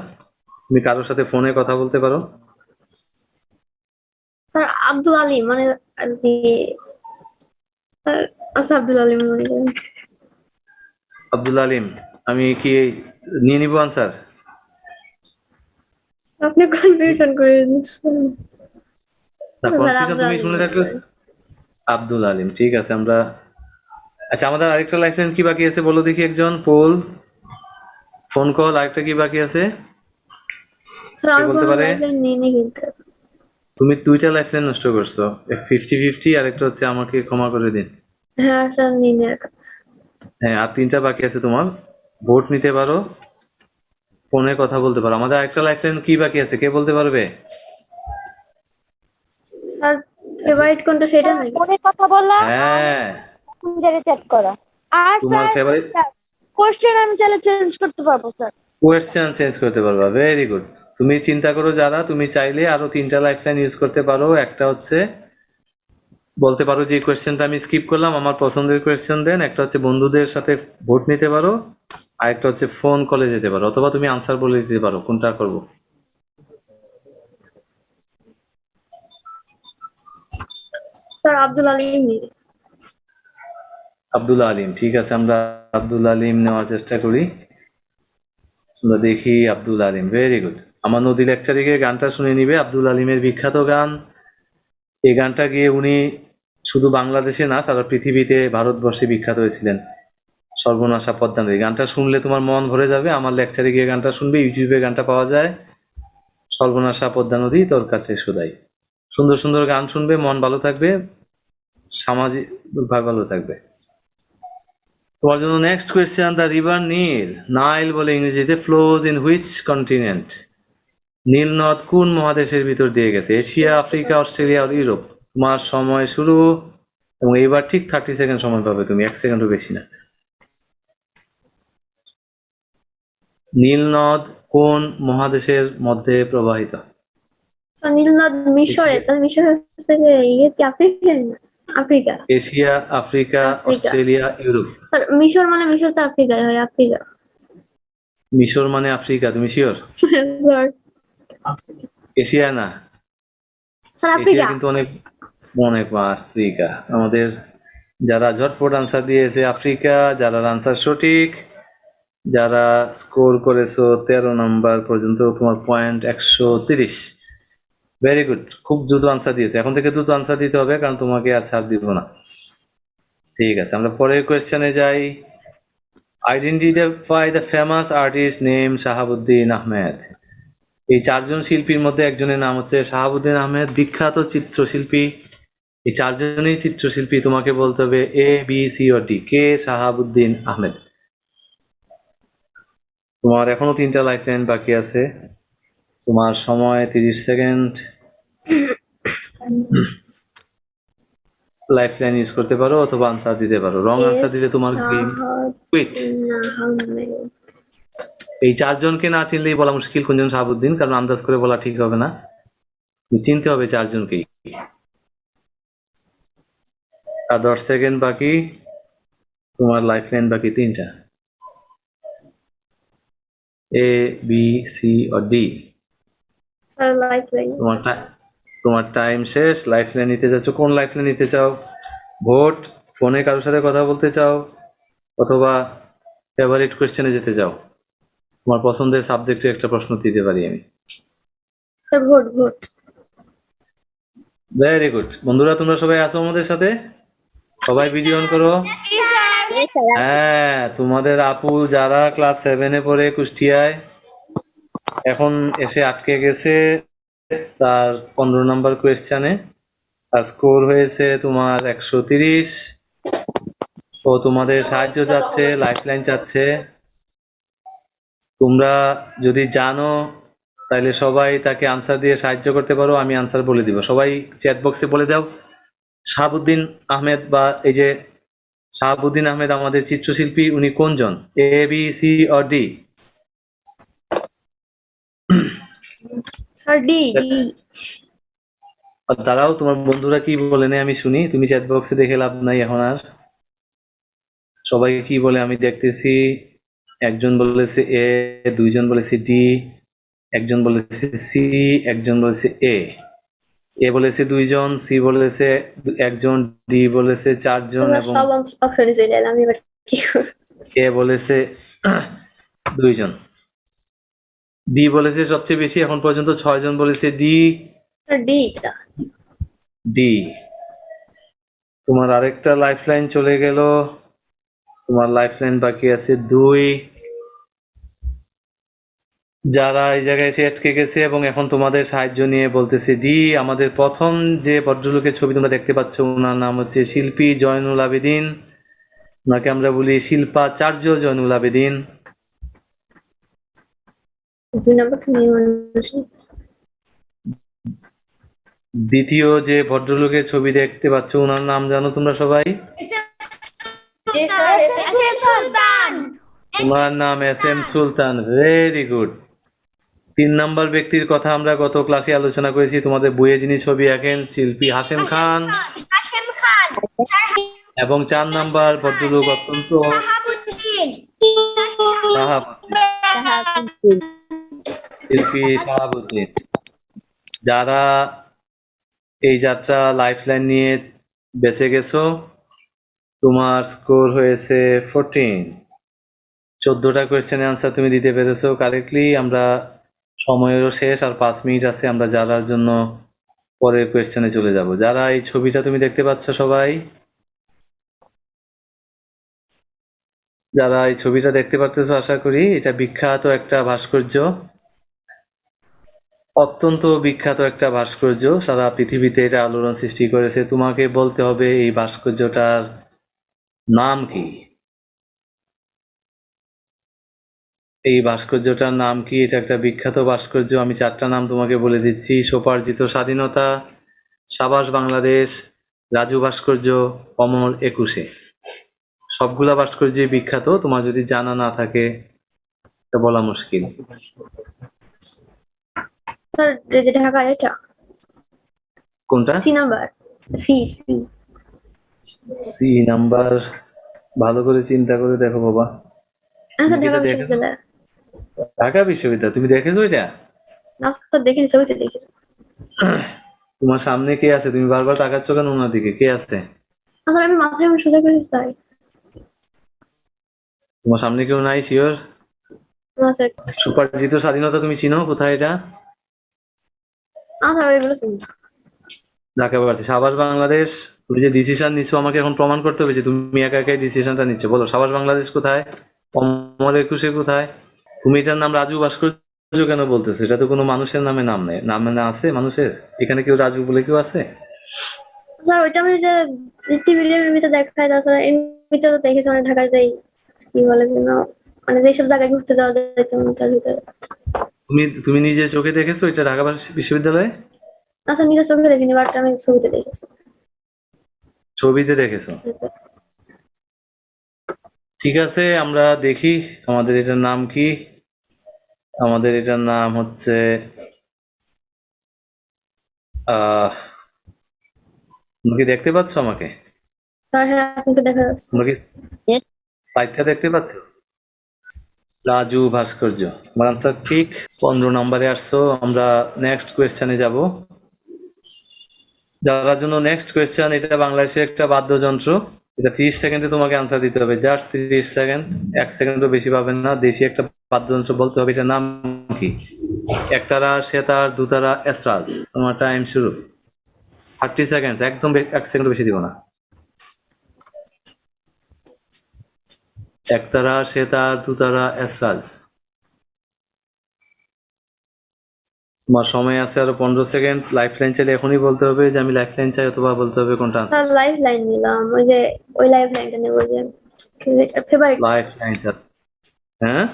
তুমি কারোর সাথে ফোনে কথা বলতে পারো। স্যার আব্দুল আলী মানে আর কি, স্যার আচ্ছা আব্দুল আলী মনে করেন। আব্দুল আলিম, আমি কি নিয়ে নিব আনসার? আপনি কনফিউশন করে দিচ্ছেন। না, স্যার কনফিউশন আব্দুল তুমি আলী শুনে মনে থাকলে। করেন। আব্দুল আলিম, ঠিক আছে। আমরা আচ্ছা, আমাদের আরেকটা লাইফলাইন কি বাকি আছে বলো দেখি একজন। পোল, ফোন কল, আরেকটা কি বাকি আছে? স্যার কে আমি বলতে কোনো পারে? লাইভ লাইন নিইনি কিন্তু। তুমি 2টা লাইফলাইন নষ্ট করছো। 50-50, আরেকটা হচ্ছে আমাকে ক্ষমা করে দিন। হ্যাঁ স্যার নিইনি আর। হ্যাঁ, আর 3টা বাকি আছে তোমার। ভোট নিতে পারো, ফোনে কথা বলতে পারো। আমাদের আরেকটা লাইফলাইন কি বাকি আছে, কে বলতে পারবে? স্যার ফেভারিট কোনটা সেটা নাকি? ফোনে কথা বলা আর হ্যাঁ, মেসেঞ্জারে চ্যাট করা। আর তোমার স্যার ফেভারিট কোশ্চেন আমি চাইলে চেঞ্জ করতে পারবো স্যার। কোয়েশ্চেন চেঞ্জ করতে পারবা। Very good. তুমি চিন্তা করো যারা, তুমি চাইলে আরো 3টা লাইফলাইন ইউজ করতে পারো। একটা হচ্ছে বলতে পারো যে কোয়েশ্চেনটা আমি স্কিপ করলাম, আমার পছন্দের কোয়েশ্চেন দেন। একটা হচ্ছে বন্ধুদের সাথে ভোট নিতে পারো। আর একটা হচ্ছে ফোন কলে যেতে পারো, অথবা তুমি আনসার বলে দিতে পারো। কোনটা করবো? স্যার আব্দুল আলী নিই। আব্দুল আলিম, ঠিক আছে। আমরা আব্দুল আলিম নেওয়ার চেষ্টা করি। আমরা দেখি আব্দুল আলিম। Very good. আমার নদী লেকচারে গিয়ে গানটা শুনে নিবে, আব্দুল আলিমের বিখ্যাত গান। এই গানটা গিয়ে উনি শুধু বাংলাদেশে না, সারা পৃথিবীতে, ভারতবর্ষে বিখ্যাত হয়েছিলেন। সর্বনাশা পদ্মা নদী গানটা শুনলে তোমার মন ভরে যাবে। আমার লেকচারে গিয়ে গানটা শুনবে, ইউটিউবে গানটা পাওয়া যায়। সর্বনাশা পদ্মা নদী তোর কাছে সুদাই। সুন্দর সুন্দর গান শুনবে, মন ভালো থাকবে, সামাজিক ভালো থাকবে। তোমার জন্য নেক্সট কোয়েশ্চেন, দ্য রিভার নীল, নাইল বলে ইংরেজিতে, ফ্লোজ ইন হুইচ কন্টিনেন্ট? নীল নদ কোন মহাদেশের ভিতর দিয়ে গেছে? এশিয়া, আফ্রিকা, অস্ট্রেলিয়া আর ইউরোপ। তোমার সময় শুরু, এবং এবার ঠিক 30 সেকেন্ড সময় পাবে তুমি, 1 সেকেন্ডও বেশি না। নীল নদ কোন মহাদেশের মধ্যে প্রবাহিত? স্যার নীলনদ মিশরে, তাহলে মিশর হচ্ছে যে ইয়ে কি আফ্রিকা না? Africa. Asia, Africa, Africa. Australia, Europe. Sir মিশর মানে মিশর তো আফ্রিকায় হয়, আফ্রিকা। মিশর মানে আফ্রিকা, তুমি শিওর? স্যার এশিয়া না, স্যার এশিয়া আফ্রিকা। কিন্তু অনেক অনেক আফ্রিকা। আমাদের যারা ঝটপট আনসার দিয়েছে আফ্রিকা, যারা আনসার সঠিক, যারা স্কোর করেছো 13 নম্বর পর্যন্ত, তোমার পয়েন্ট 130। ভেরি গুড, খুব দ্রুত আনসার দিয়েছে। এখন থেকে দ্রুত আনসার দিতে হবে, কারণ তোমাকে আর ছাড় দিব না। ঠিক আছে, আমরা পরের কোয়েশ্চেনে যাই। Identify the famous artist name Shahabuddin Ahmed. এই চারজন শিল্পীর মধ্যে একজনের নাম হচ্ছে শাহাবুদ্দিন আহমেদ, বিখ্যাত চিত্রশিল্পী। এই চারজনই চিত্রশিল্পী, তোমাকে বলতে হবে এ বি সি ও ডি। কে শাহাবুদ্দিন আহমেদ? তোমার এখনো 3টা লাইফ লাইন বাকি আছে, তোমার সময় 30 সেকেন্ড। লাইফ লাইন ইউজ করতে পারো অথবা আনসার দিতে পারো। রং আনসার দিলে তোমার গেম কুইট। আহমেদ। এই চারজনকে না চিনলেই বলা মুশকিল কোনজন শাহাবুদ্দিন, কারণ আন্দাজ করে বলা ঠিক হবে না, চিনতে হবে চারজনকেই। আর 10 সেকেন্ড বাকি, তোমার লাইফ লাইন বাকি 3টা, এ বি সি ও ডি। Sir life line. তোমার টাইম শেষ। লাইফ লাইন নিতে যাচ্ছ, কোন লাইফ লাইন নিতে চাও? ভোট, ফোনে কারোর সাথে কথা বলতে চাও, অথবা ফেভারিট কোয়েশ্চেনে যেতে চাও? তোমার পছন্দের সাবজেক্টে একটা প্রশ্ন দিতে পারি আমি। Sir vote vote. Very good. বন্ধুরা তোমরা সবাই আছো আমাদের সাথে? সবাই ভিডিও অন করো। হ্যাঁ, তোমাদের আপু যারা ক্লাস 7-এ পড়ে কুষ্টিয়ায়, এখন এসে আটকে গেছে তার 15 নাম্বার কোয়েশ্চেনে। তার স্কোর হয়েছে তোমার 130। ও তোমাদের সাহায্য চাচ্ছে, লাইফ লাইন চাচ্ছে। তোমরা যদি জানো তাহলে সবাই তাকে আনসার দিয়ে সাহায্য করতে পারো, আমি আনসার বলে দিব। সবাই চ্যাট বক্সে বলে দাও শাহাবুদ্দিন আহমেদ, বা এই যে শাহাবুদ্দিন আহমেদ আমাদের চিত্রশিল্পী, উনি কোনজন? A B C or D? Sir D D. দাঁড়াও, তোমার বন্ধুরা কি বলে নেই আমি শুনি। তুমি চ্যাট বক্সে দেখে লাভ নাই এখন আর। সবাই কি বলে আমি দেখতেছি। একজন বলেছে এ, দুইজন বলেছে ডি, একজন বলেছে সি, একজন বলেছে এ। এ বলেছে দুইজন, সি বলেছে একজন, ডি বলেছে 4 জন, এবং সব অপশনে চলে এলাম, এবার কি করব? এ বলেছে 2 জন। ডি বলেছে সবচেয়ে বেশি, এখন পর্যন্ত 6 জন বলেছে ডি। স্যার ডি টা। ডি। তোমার আরেকটা লাইফ লাইন চলে গেল, তোমার লাইফ লাইন বাকি আছে 2। যারা এই জায়গায় এসে আটকে গেছে এবং এখন তোমাদের সাহায্য নিয়ে বলতেছে ডি। আমাদের প্রথম যে ভদ্রলোকের ছবি তোমরা দেখতে পাচ্ছ, ওনার নাম হচ্ছে শিল্পী জয়নুল আবেদিন। ওনাকে আমরা বলি শিল্পাচার্য জয়নুল আবেদিন। 2 নাম্বারটা নিয়ে মানুষ। দ্বিতীয় যে ভদ্রলোকের ছবি দেখতে পাচ্ছ, ওনার নাম জানো তোমরা সবাই? জি স্যার, এসএম সুলতান। ওনার নাম S M Sultan. Very good. 3 number ব্যক্তির কথা আমরা গত ক্লাসে আলোচনা করেছি, তোমাদের বইয়ে যিনি ছবি আঁকেন, শিল্পী হাশেম খান। হাশেম খান। এবং 4 নাম্বার ভদ্রলোক অত্যন্ত শাহাবুদ্দিন। শিল্পী শাহাবুদ্দিন। যারা এই যাত্রা লাইফ লাইন নিয়ে বেঁচে গেছো, তোমার স্কোর হয়েছে 14। 14টা কোয়েশ্চেনের আনসার তুমি দিতে পেরেছো কারেক্টলি। আমরা সময়েরও শেষ, আর 5 মিনিট আছে, আমরা যারার জন্য পরের কোয়েশ্চেনে চলে যাব। যারা এই ছবিটা তুমি দেখতে পাচ্ছ সবাই, যারা এই ছবিটা দেখতে পারতেছো আশা করি, এটা বিখ্যাত একটা ভাস্কর্য, অত্যন্ত বিখ্যাত একটা ভাস্কর্য। সারা পৃথিবীতে এটা আলোড়ন সৃষ্টি করেছে। তোমাকে বলতে হবে এই ভাস্কর্যটার নাম কি। এই ভাস্কর্যটার নাম কি? এটা একটা বিখ্যাত ভাস্কর্য। আমি 4টা নাম তোমাকে বলে দিচ্ছি: স্বোপার্জিত স্বাধীনতা, সাবাস বাংলাদেশ, রাজু ভাস্কর্য, অমর 21-এ। সবগুলা ভাস্কর্যই বিখ্যাত, তোমার যদি জানা না থাকে তা বলা মুশকিল। স্যার যে ঢাকা এটা কোনটা? C number. C C. C number ভালো করে চিন্তা করে দেখো বাবা। আচ্ছা তুমি কি ঢাকা এটা দেখেছো? বিশ্ববিদ্যালয়। ঢাকা বিশ্ববিদ্যালয় তুমি দেখেছো এটা? না স্যার দেখিনি, ছবিতে দেখেছি। তোমার সামনে কে আছে? তুমি বারবার তাকাচ্ছ কেন ওনার দিকে? কে আছে আসলে আমি মাথায় আমি সোজা করেছি তাই। তোমার সামনে? কেউ নাই শিওর? না স্যার। সুপারজিত স্বাধীনতা তুমি চিনো? কোথায় এটা? স্যার ওইগুলো চিনি না। যাকে পারছি সাবাস বাংলাদেশ। তুমি যে ডিসিশন নিচ্ছ আমাকে এখন প্রমাণ করতে হবে যে তুমি একা একাই ডিসিশনটা নিচ্ছ। বলো সাবাস বাংলাদেশ কোথায়, অমর একুশে কোথায়? তুমি এটার নাম রাজু ভাস্কর্য কেন বলতেছো? এটা তো কোনো মানুষের নামে নাম নেই, নামে না আছে মানুষের? এখানে কেউ রাজু বলে কেউ আছে? স্যার ওইটা আমি যে টিভির এমনিতে দেখায়, তাছাড়া এমনিতে তো দেখেছি মানে ঢাকার যেই কি বলে যেন, মানে যেসব জায়গায় ঘুরতে যাওয়া যায় তেমন তার ভিতরে। তুমি তুমি নিজে চোখে দেখেছো এটা ঢাকা বিশ্ববিদ্যালয়ে? আচ্ছা নিজের চোখে দেখিনি, বাট আমি ছবিতে দেখেছি। ছবিতে দেখেছো? ঠিক আছে, আমরা দেখি আমাদের এটার নাম কি। আমাদের এটার নাম হচ্ছে আহ তুমি কি দেখতে পাচ্ছ আমাকে? স্যার হ্যাঁ আপনাকে দেখা যাচ্ছে। তোমরা কি Yes. সাইটটা দেখতে পাচ্ছ? রাজু ভাস্কর্য, আমার আনসার ঠিক। 15 নম্বরে আসছো। আমরা নেক্সট কোয়েশ্চেনে যাব। যার জন্য নেক্সট কোয়েশ্চেন, এটা বাংলাদেশের একটা বাদ্যযন্ত্র। এটা 30 সেকেন্ডে তোমাকে আনসার দিতে হবে, জাস্ট 30 সেকেন্ড, 1 সেকেন্ডও বেশি পাবেন না। দেশি একটা বাদ্যযন্ত্র বলতে হবে, এটার নাম কি? একতারা, সেতার, দুতারা, এসরাজ। তোমার টাইম শুরু। 30 সেকেন্ড, একদম 1 সেকেন্ড বেশি দিব না। একতারা, সেতার, দুতারা, এসরাজ। তোমার সময় আছে আরো 15 সেকেন্ড। লাইফ লাইন চাইলে এখনই বলতে হবে যে আমি লাইফ লাইন চাই, অথবা বলতে হবে কোনটা স্যার আনসার। লাইফ লাইন নিলাম, ওই যে ওই লাইফ লাইনটা নেবো যে ফেভারিট। Life line sir. হ্যাঁ,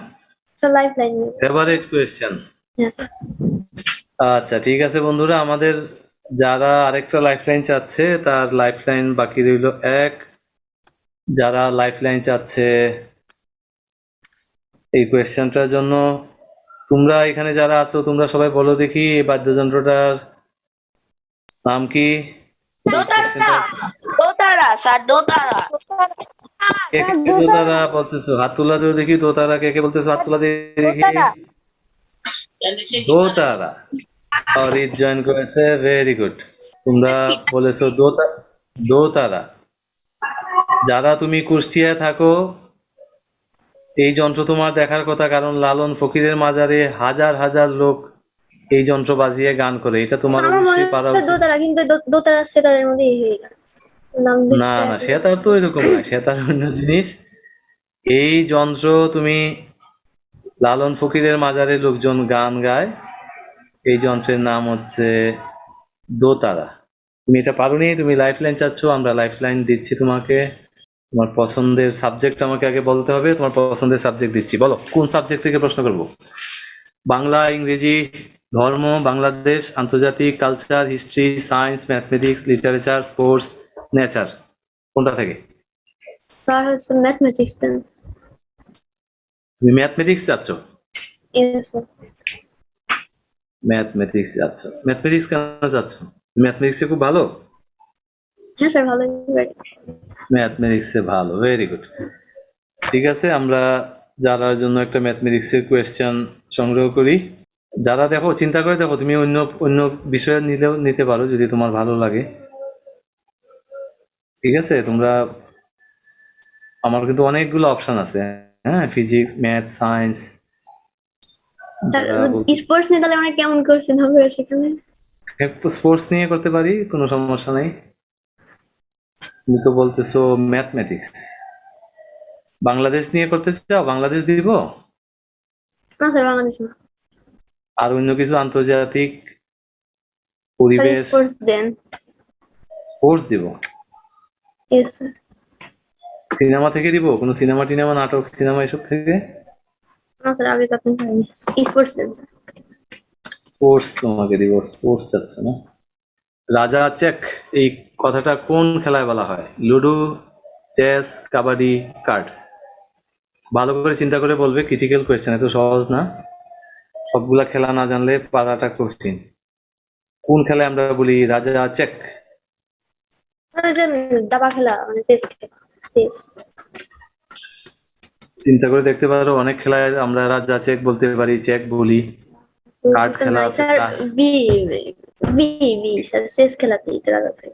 স্যার লাইফ লাইন নেবো। Favourite question. হ্যাঁ স্যার। আচ্ছা ঠিক আছে বন্ধুরা, আমাদের যারা আরেকটা লাইফ লাইন চাচ্ছে তার লাইফ লাইন বাকি রইল 1। যারা লাইফ লাইন চাচ্ছে এই কোয়েশ্চেনটার জন্য, তোমরা এখানে যারা আছো তোমরা সবাই বলো দেখি এই বাদ্যযন্ত্রটার নাম কি? দোতারা, দোতারা স্যার, দোতারা। কে কে দোতারা বলতেছো? হাত তুলা দিও দেখি। দোতারা কে কে বলতেছো? হাত তুলা দিয়ে দেখি। দোতারা। অরিত জয়েন করেছে, ভেরি গুড। তোমরা বলেছো দোতারা। যারা তুমি কুষ্টিয়ায় থাকো, এই যন্ত্র তোমার দেখার কথা, কারণ লালন ফকিরের মাজারে হাজার হাজার লোক এই যন্ত্র বাজিয়ে গান করে। এটা তোমার আমার মনে অবশ্যই পারা হয় উচিত। দোতারা, কিন্তু দোতারা সেতারের মধ্যে হয়ে গেল নাম না দেখতে। না, সেতার তো এরকম না, সেতার অন্য জিনিস। এই যন্ত্র তুমি লালন ফকিরের মাজারে লোকজন গান গায়, এই যন্ত্রের নাম হচ্ছে দোতারা। তুমি এটা পারোনি, তুমি লাইফ লাইন চাচ্ছ, আমরা লাইফ লাইন দিচ্ছি তোমাকে। তোমার পছন্দের সাবজেক্ট আমাকে আগে বলতে হবে। তোমার পছন্দের সাবজেক্ট দিচ্ছি, বলো কোন সাবজেক্ট থেকে প্রশ্ন করব? বাংলা, ইংরেজি, ধর্ম, বাংলাদেশ, আন্তর্জাতিক, culture, history, science, mathematics, literature, sports, nature, কোনটা থেকে? স্যার হচ্ছে ম্যাথমেটিক্স দেন। তুমি ম্যাথমেটিক্স চাচ্ছ? Yes sir. ম্যাথমেটিক্স চাচ্ছ? ম্যাথমেটিক্স কেন চাচ্ছ? ম্যাথমেটিক্সে খুব ভালো? হ্যাঁ স্যার ভালোই পারি। ম্যাথমেটিক্সে ভালো, ভেরি গুড। ঠিক আছে, আমরা যারার জন্য একটা ম্যাথমেটিক্সের কোয়েশ্চেন সংগ্রহ করি। যারা দেখো, চিন্তা করে দেখো, তুমি অন্য অন্য বিষয়ে নিলেও নিতে পারো যদি তোমার ভালো লাগে। ঠিক আছে, তোমরা, আমার কিন্তু অনেকগুলো অপশন আছে। হ্যাঁ, physics, math, science. Sir sports নিয়ে তাহলে মানে কেমন করছেন হবে সেখানে? স্পোর্টস নিয়ে করতে পারি, কোনো সমস্যা নেই। তুমি তো বলতেছো ম্যাথমেটিক্স। বাংলাদেশ নিয়ে করতে চাও? বাংলাদেশ দিব। না স্যার বাংলাদেশ না। আর অন্য কিছু আন্তর্জাতিক, স্যার পরিবেশ, স্পোর্টস দেন। স্পোর্টস দিব। Yes sir. সিনেমা থেকে দিব, কোনো সিনেমা টিনেমা, নাটক, সিনেমা এসব থেকে? না স্যার আগে তো আপনি পারেন। স্পোর্টস দেন স্যার। স্পোর্টস তোমাকে দিব, স্পোর্টস চাচ্ছ না? রাজা চেক, এই কথাটা কোন খেলায় বলা হয়? Ludo, chess, kabaddi, card? ভালো করে চিন্তা করে বলবে, ক্রিটিক্যাল কোয়েশ্চেন, এত সহজ না। সবগুলা খেলা না জানলে পারাটা কঠিন। কোন খেলায় আমরা বলি রাজা চেক? স্যার ওই যে দাবা খেলা, মানে চেস খেলা। চেস। চিন্তা করে দেখতে পারো, অনেক খেলায় আমরা রাজা চেক বলতে পারি, চেক বলি। কার্ড খেলা আছে, sir B B B sir chess খেলাতে এটা আছে।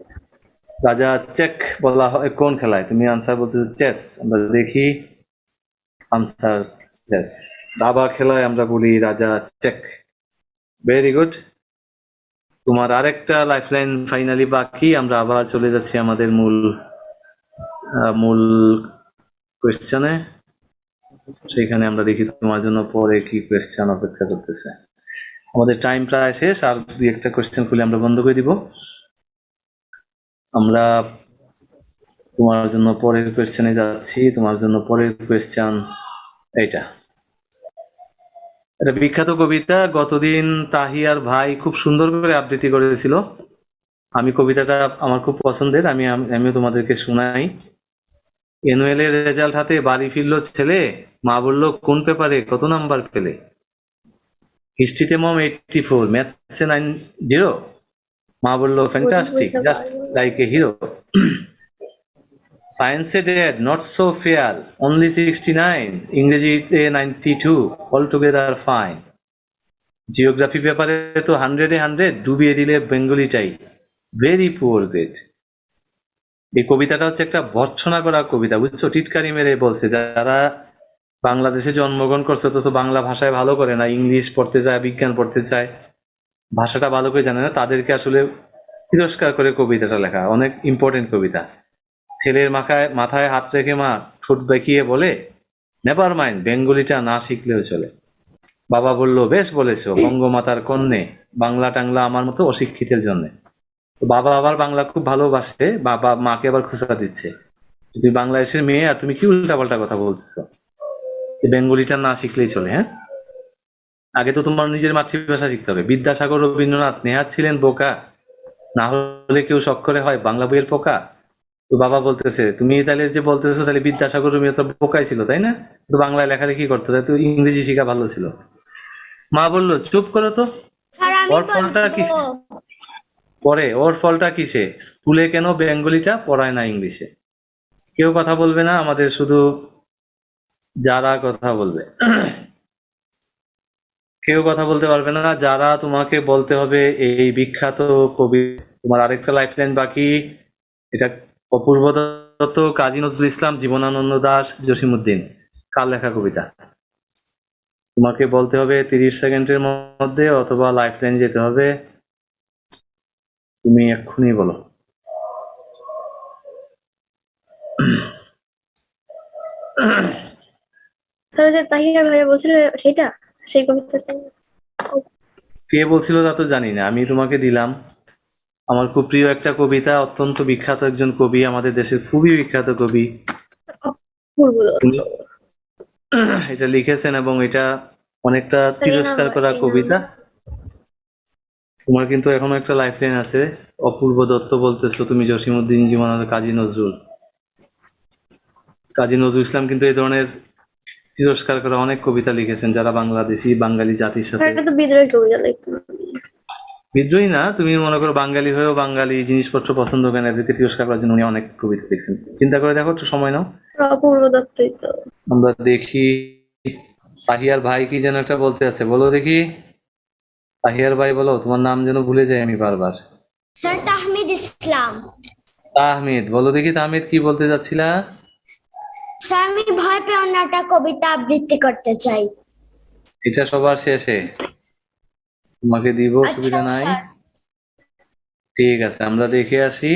রাজা চেক বলা হয় কোন খেলায়? তুমি আনসার বলতে চেস। আমরা দেখি আনসার চেস। দাবা খেলায় আমরা বলি রাজা চেক। Very good. তোমার আরেকটা লাইফলাইন ফাইনালি বাকি, আমরা আবার চলে যাচ্ছি আমাদের মূল কোয়েশ্চেনে। সেখানে আমরা দেখি তোমার জন্য পরে কি কোয়েশ্চেন অপেক্ষা করতেছে। আমাদের টাইম প্রায় শেষ, আর দুই একটা কোয়েশ্চেন খুলে আমরা বন্ধ করে দিব। আমরা তোমার জন্য পরের কোয়েশ্চেনে যাচ্ছি। তোমার জন্য পরের কোয়েশ্চেন এইটা। এটা বিখ্যাত কবিতা, গতদিন তাহিয়ার ভাই খুব সুন্দর করে আবৃত্তি করেছিল। আমি কবিতাটা আমার খুব পছন্দের, আমিও তোমাদেরকে শোনাই। এনুয়েল এর রেজাল্ট হাতে বাড়ি ফিরলো ছেলে, মা বলল কোন পেপারে কত নাম্বার পেলে। হিস্ট্রিতে মম 84, ম্যাথসে 90, মা বলল fantastic, just like a hero. সায়েন্সে dad not so fair, only 69, ইংরেজিতে 92, অল টুগেদার ফাইন। জিওগ্রাফি পেপারে তো 100-এ 100, ডুবিয়ে দিলে বেঙ্গলিটাই, ভেরি পুয়ার গ্রেড। এই কবিতাটা হচ্ছে একটা ভর্ৎসনা করা কবিতা, বুঝছো? টিটকারি মেরে বলছে যারা বাংলাদেশে জন্মগ্রহণ করছে তো বাংলা ভাষায় ভালো করে না, ইংলিশ পড়তে চায়, বিজ্ঞান পড়তে চায়, ভাষাটা ভালো করে জানে না, তাদেরকে আসলে তিরস্কার করে কবিতাটা লেখা। অনেক ইম্পর্টেন্ট কবিতা। ছেলের মাথায় হাত রেখে মা ঠোঁট বেঁকিয়ে বলে, নেভার মাইন্ড, বেঙ্গলিটা না শিখলেও চলে। বাবা বলল বেশ বলেছো, বঙ্গমাতার কন্যে, বাংলা টাংলা আমার মতো অশিক্ষিতের জন্য। বাবা আবার বাংলা খুব ভালোবাসে, বাবা মাকে আবার খোঁচা দিচ্ছে, তুমি বাংলাদেশের মেয়ে আর তুমি কি উল্টাপাল্টা কথা বলতেছো, বেঙ্গলিটা না শিখলেই চলে। হ্যাঁ, আগে তো তোমার নিজের মাতৃভাষা শিখতে হবে। বিদ্যাসাগর, রবীন্দ্রনাথ, নেহাত ছিলেন বোকা, না হলে কেউ সক্ষরে হয় বাংলা বইয়ের পোকা। তো বাবা বলতেছে তুমি তাহলে যে বলতেছো তাহলে বিদ্যাসাগর, রবীন্দ্রনাথ বোকাই ছিল তাই না, তো বাংলায় লেখালেখি করতে, তাই তো ইংরেজি শেখা ভালো ছিল। মা বলল চুপ করো তো, স্যার আমি ওর ফলটা কি বলবো। পরে, ওর ফলটা কিসে, স্কুলে কেন বেঙ্গলিটা পড়ায় না ইংলিশে। কেউ কথা বলবে না, আমাদের শুধু যারা কথা বলবে, কেউ কথা বলতে পারবে না, যারা তোমাকে বলতে হবে এই বিখ্যাত কবি। তোমার আরেকটা লাইফলাইন বাকি, এটা অপূর্ব দত্ত, কাজী নজরুল ইসলাম, জীবনানন্দ দাশ, জসিমউদ্দিন, কার লেখা কবিতা। তোমাকে বলতে হবে 30 সেকেন্ডের মধ্যে, অথবা লাইফলাইন যেতে হবে। তুমি এক্ষুনি বলো। স্যার ওই যে তাহিয়ার ভাইয়া বলছিল সেটা, সেই কবিতাটা। কে বলছিল তা তো জানি না, আমি তোমাকে দিলাম। আমার খুব প্রিয় একটা কবিতা, অত্যন্ত বিখ্যাত একজন কবি, আমাদের দেশের খুবই বিখ্যাত কবি, পূর্ব দত্ত। উনি এটা লিখেছেন এবং এটা অনেকটা তিরস্কার করা কবিতা। তোমার কিন্তু এখনো একটা লাইফলাইন আছে। অপূর্ব দত্ত বলতেছো তুমি, জসিমউদ্দিন, জীবনানন্দ, কাজী নজরুল। কাজী নজরুল ইসলাম কিন্তু এই ধরনের তিরস্কার করা অনেক কবিতা লিখেছেন, যারা বাংলাদেশি বাঙালি জাতির সাথে। স্যার এটা তো বিদ্রোহী কবিতা লিখতাম। বিদ্রোহী না, তুমি মনে করো বাঙালি হয়েও বাঙালি জিনিসপত্র পছন্দ করেন, এদেরকে তিরস্কার করার জন্য উনি অনেক কবিতা লিখছেন। চিন্তা করে দেখো, একটু সময় নাও। অপূর্ব দত্তই তো। আমরা দেখি তাহিয়ার ভাই কি যেন একটা বলতে আছে, বলো দেখি। তাহিয়ার ভাই বলো, তোমার নাম যেন ভুলে যাই আমি বারবার। স্যার তাহমিদ ইসলাম। তাহমিদ, বলো দেখি তাহমিদ কি বলতে যাচ্ছিলা। স্যার আমি ভয় পেয়ে অন্য একটা কবিতা আবৃত্তি করতে চাই। এটা সবার শেষে তোমাকে দিব, আচ্ছা অসুবিধা নাই। স্যার। ঠিক আছে, আমরা দেখে আসি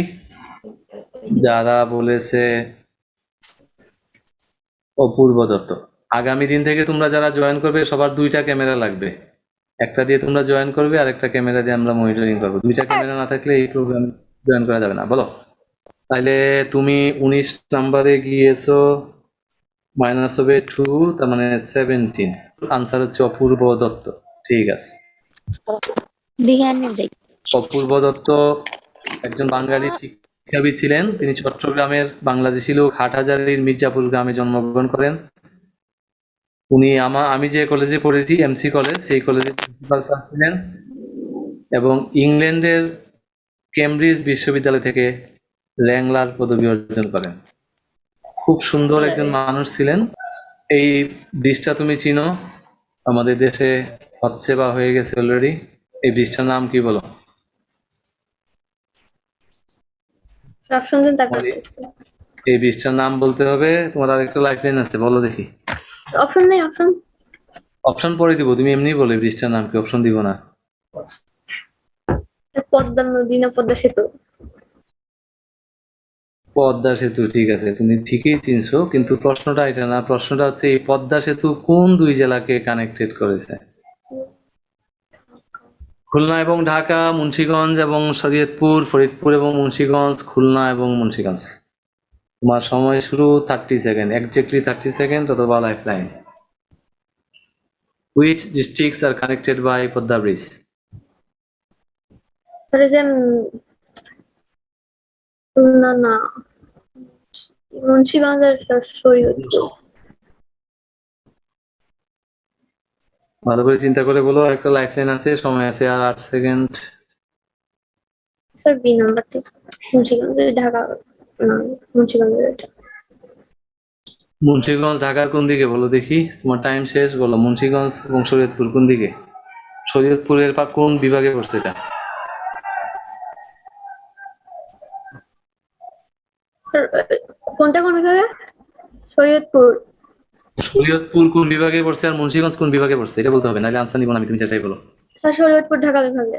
যারা বলেছে। অপূর্ব দত্ত, আগামী দিন থেকে তোমরা যারা জয়েন করবে সবার দুইটা ক্যামেরা লাগবে, একটা দিয়ে তোমরা জয়েন করবে আর একটা ক্যামেরা দিয়ে আমরা মনিটরিং করবো। দুইটা ক্যামেরা না থাকলে এই প্রোগ্রাম জয়েন করা যাবে না। বলো তাহলে তুমি 19 নাম্বারে গিয়েছো, মাইনাস হবে 2, তার মানে 17। আনসার হচ্ছে অপূর্ব দত্ত। ঠিক আছে, অপূর্ব দত্ত একজন বাঙালি শিক্ষাবিদ ছিলেন। তিনি চট্টগ্রামের বাংলাদেশি লোক হাটহাজারীর মির্জাপুর গ্রামে জন্মগ্রহণ করেন। উনি আমি যে কলেজে পড়েছি, এমসি কলেজ, সেই কলেজের প্রিন্সিপাল স্যার ছিলেন এবং ইংল্যান্ডের কেমব্রিজ বিশ্ববিদ্যালয় থেকে র্যাংলার পদবি অর্জন করেন। খুব সুন্দর একজন মানুষ ছিলেন। এই ব্রিজটা তুমি চিনো, আমাদের দেশে হচ্ছে বা হয়ে গেছে অলরেডি। এই ব্রিজটার নাম কি বলো? সব শুনছেন তারপর এই ব্রিজটার নাম বলতে হবে। তোমার আরেকটা লাইফলাইন আছে, বলো দেখি। অপশন নেই, অপশন অপশন পরে দিব, তুমি এমনি বলে ব্রিজটার নাম কি, অপশন দিব না। পদ্মা নদী না পদ্মা সেতু? পদ্মা সেতু, ঠিক আছে, তুমি ঠিকই চিনছো, কিন্তু প্রশ্নটা এটা না। প্রশ্নটা হচ্ছে এই পদ্মা সেতু কোন দুই জেলাকে কানেক্টেড করেছে? খুলনা এবং ঢাকা, মুন্সিগঞ্জ এবং শরীয়তপুর, ফরিদপুর এবং মুন্সিগঞ্জ, খুলনা এবং মুন্সিগঞ্জ। তোমার সময় শুরু 30 সেকেন্ড, এক্স্যাক্টলি 30 সেকেন্ড অথবা life line. Which districts are connected by Podda Bridge? তাহলে যে খুলনা না, মুন্সিগঞ্জের শরীয়তপুর। ভালো করে চিন্তা করে বলো, একটা লাইফ লাইন আছে, সময় আছে আর 8 সেকেন্ড। স্যার বি নাম্বারটি, মুন্সিগঞ্জ ঢাকা না, মুন্সিগঞ্জের এটা। মুন্সিগঞ্জ ঢাকার কোন দিকে বলো দেখি, তোমার টাইম শেষ, বলো। মুন্সিগঞ্জ এবং শরীয়তপুর কোন দিকে? শরীয়তপুরের কোন বিভাগে পড়ছে এটা? স্যার, কোনটা কোন বিভাগে? শরীয়তপুর। শরীয়তপুর কোন বিভাগে পড়ছে আর মুন্সিগঞ্জ কোন বিভাগে পড়ছে এটা বলতে হবে, নাহলে আনসার নিব না আমি, তুমি সেটাই বলো। স্যার শরীয়তপুর ঢাকা বিভাগে।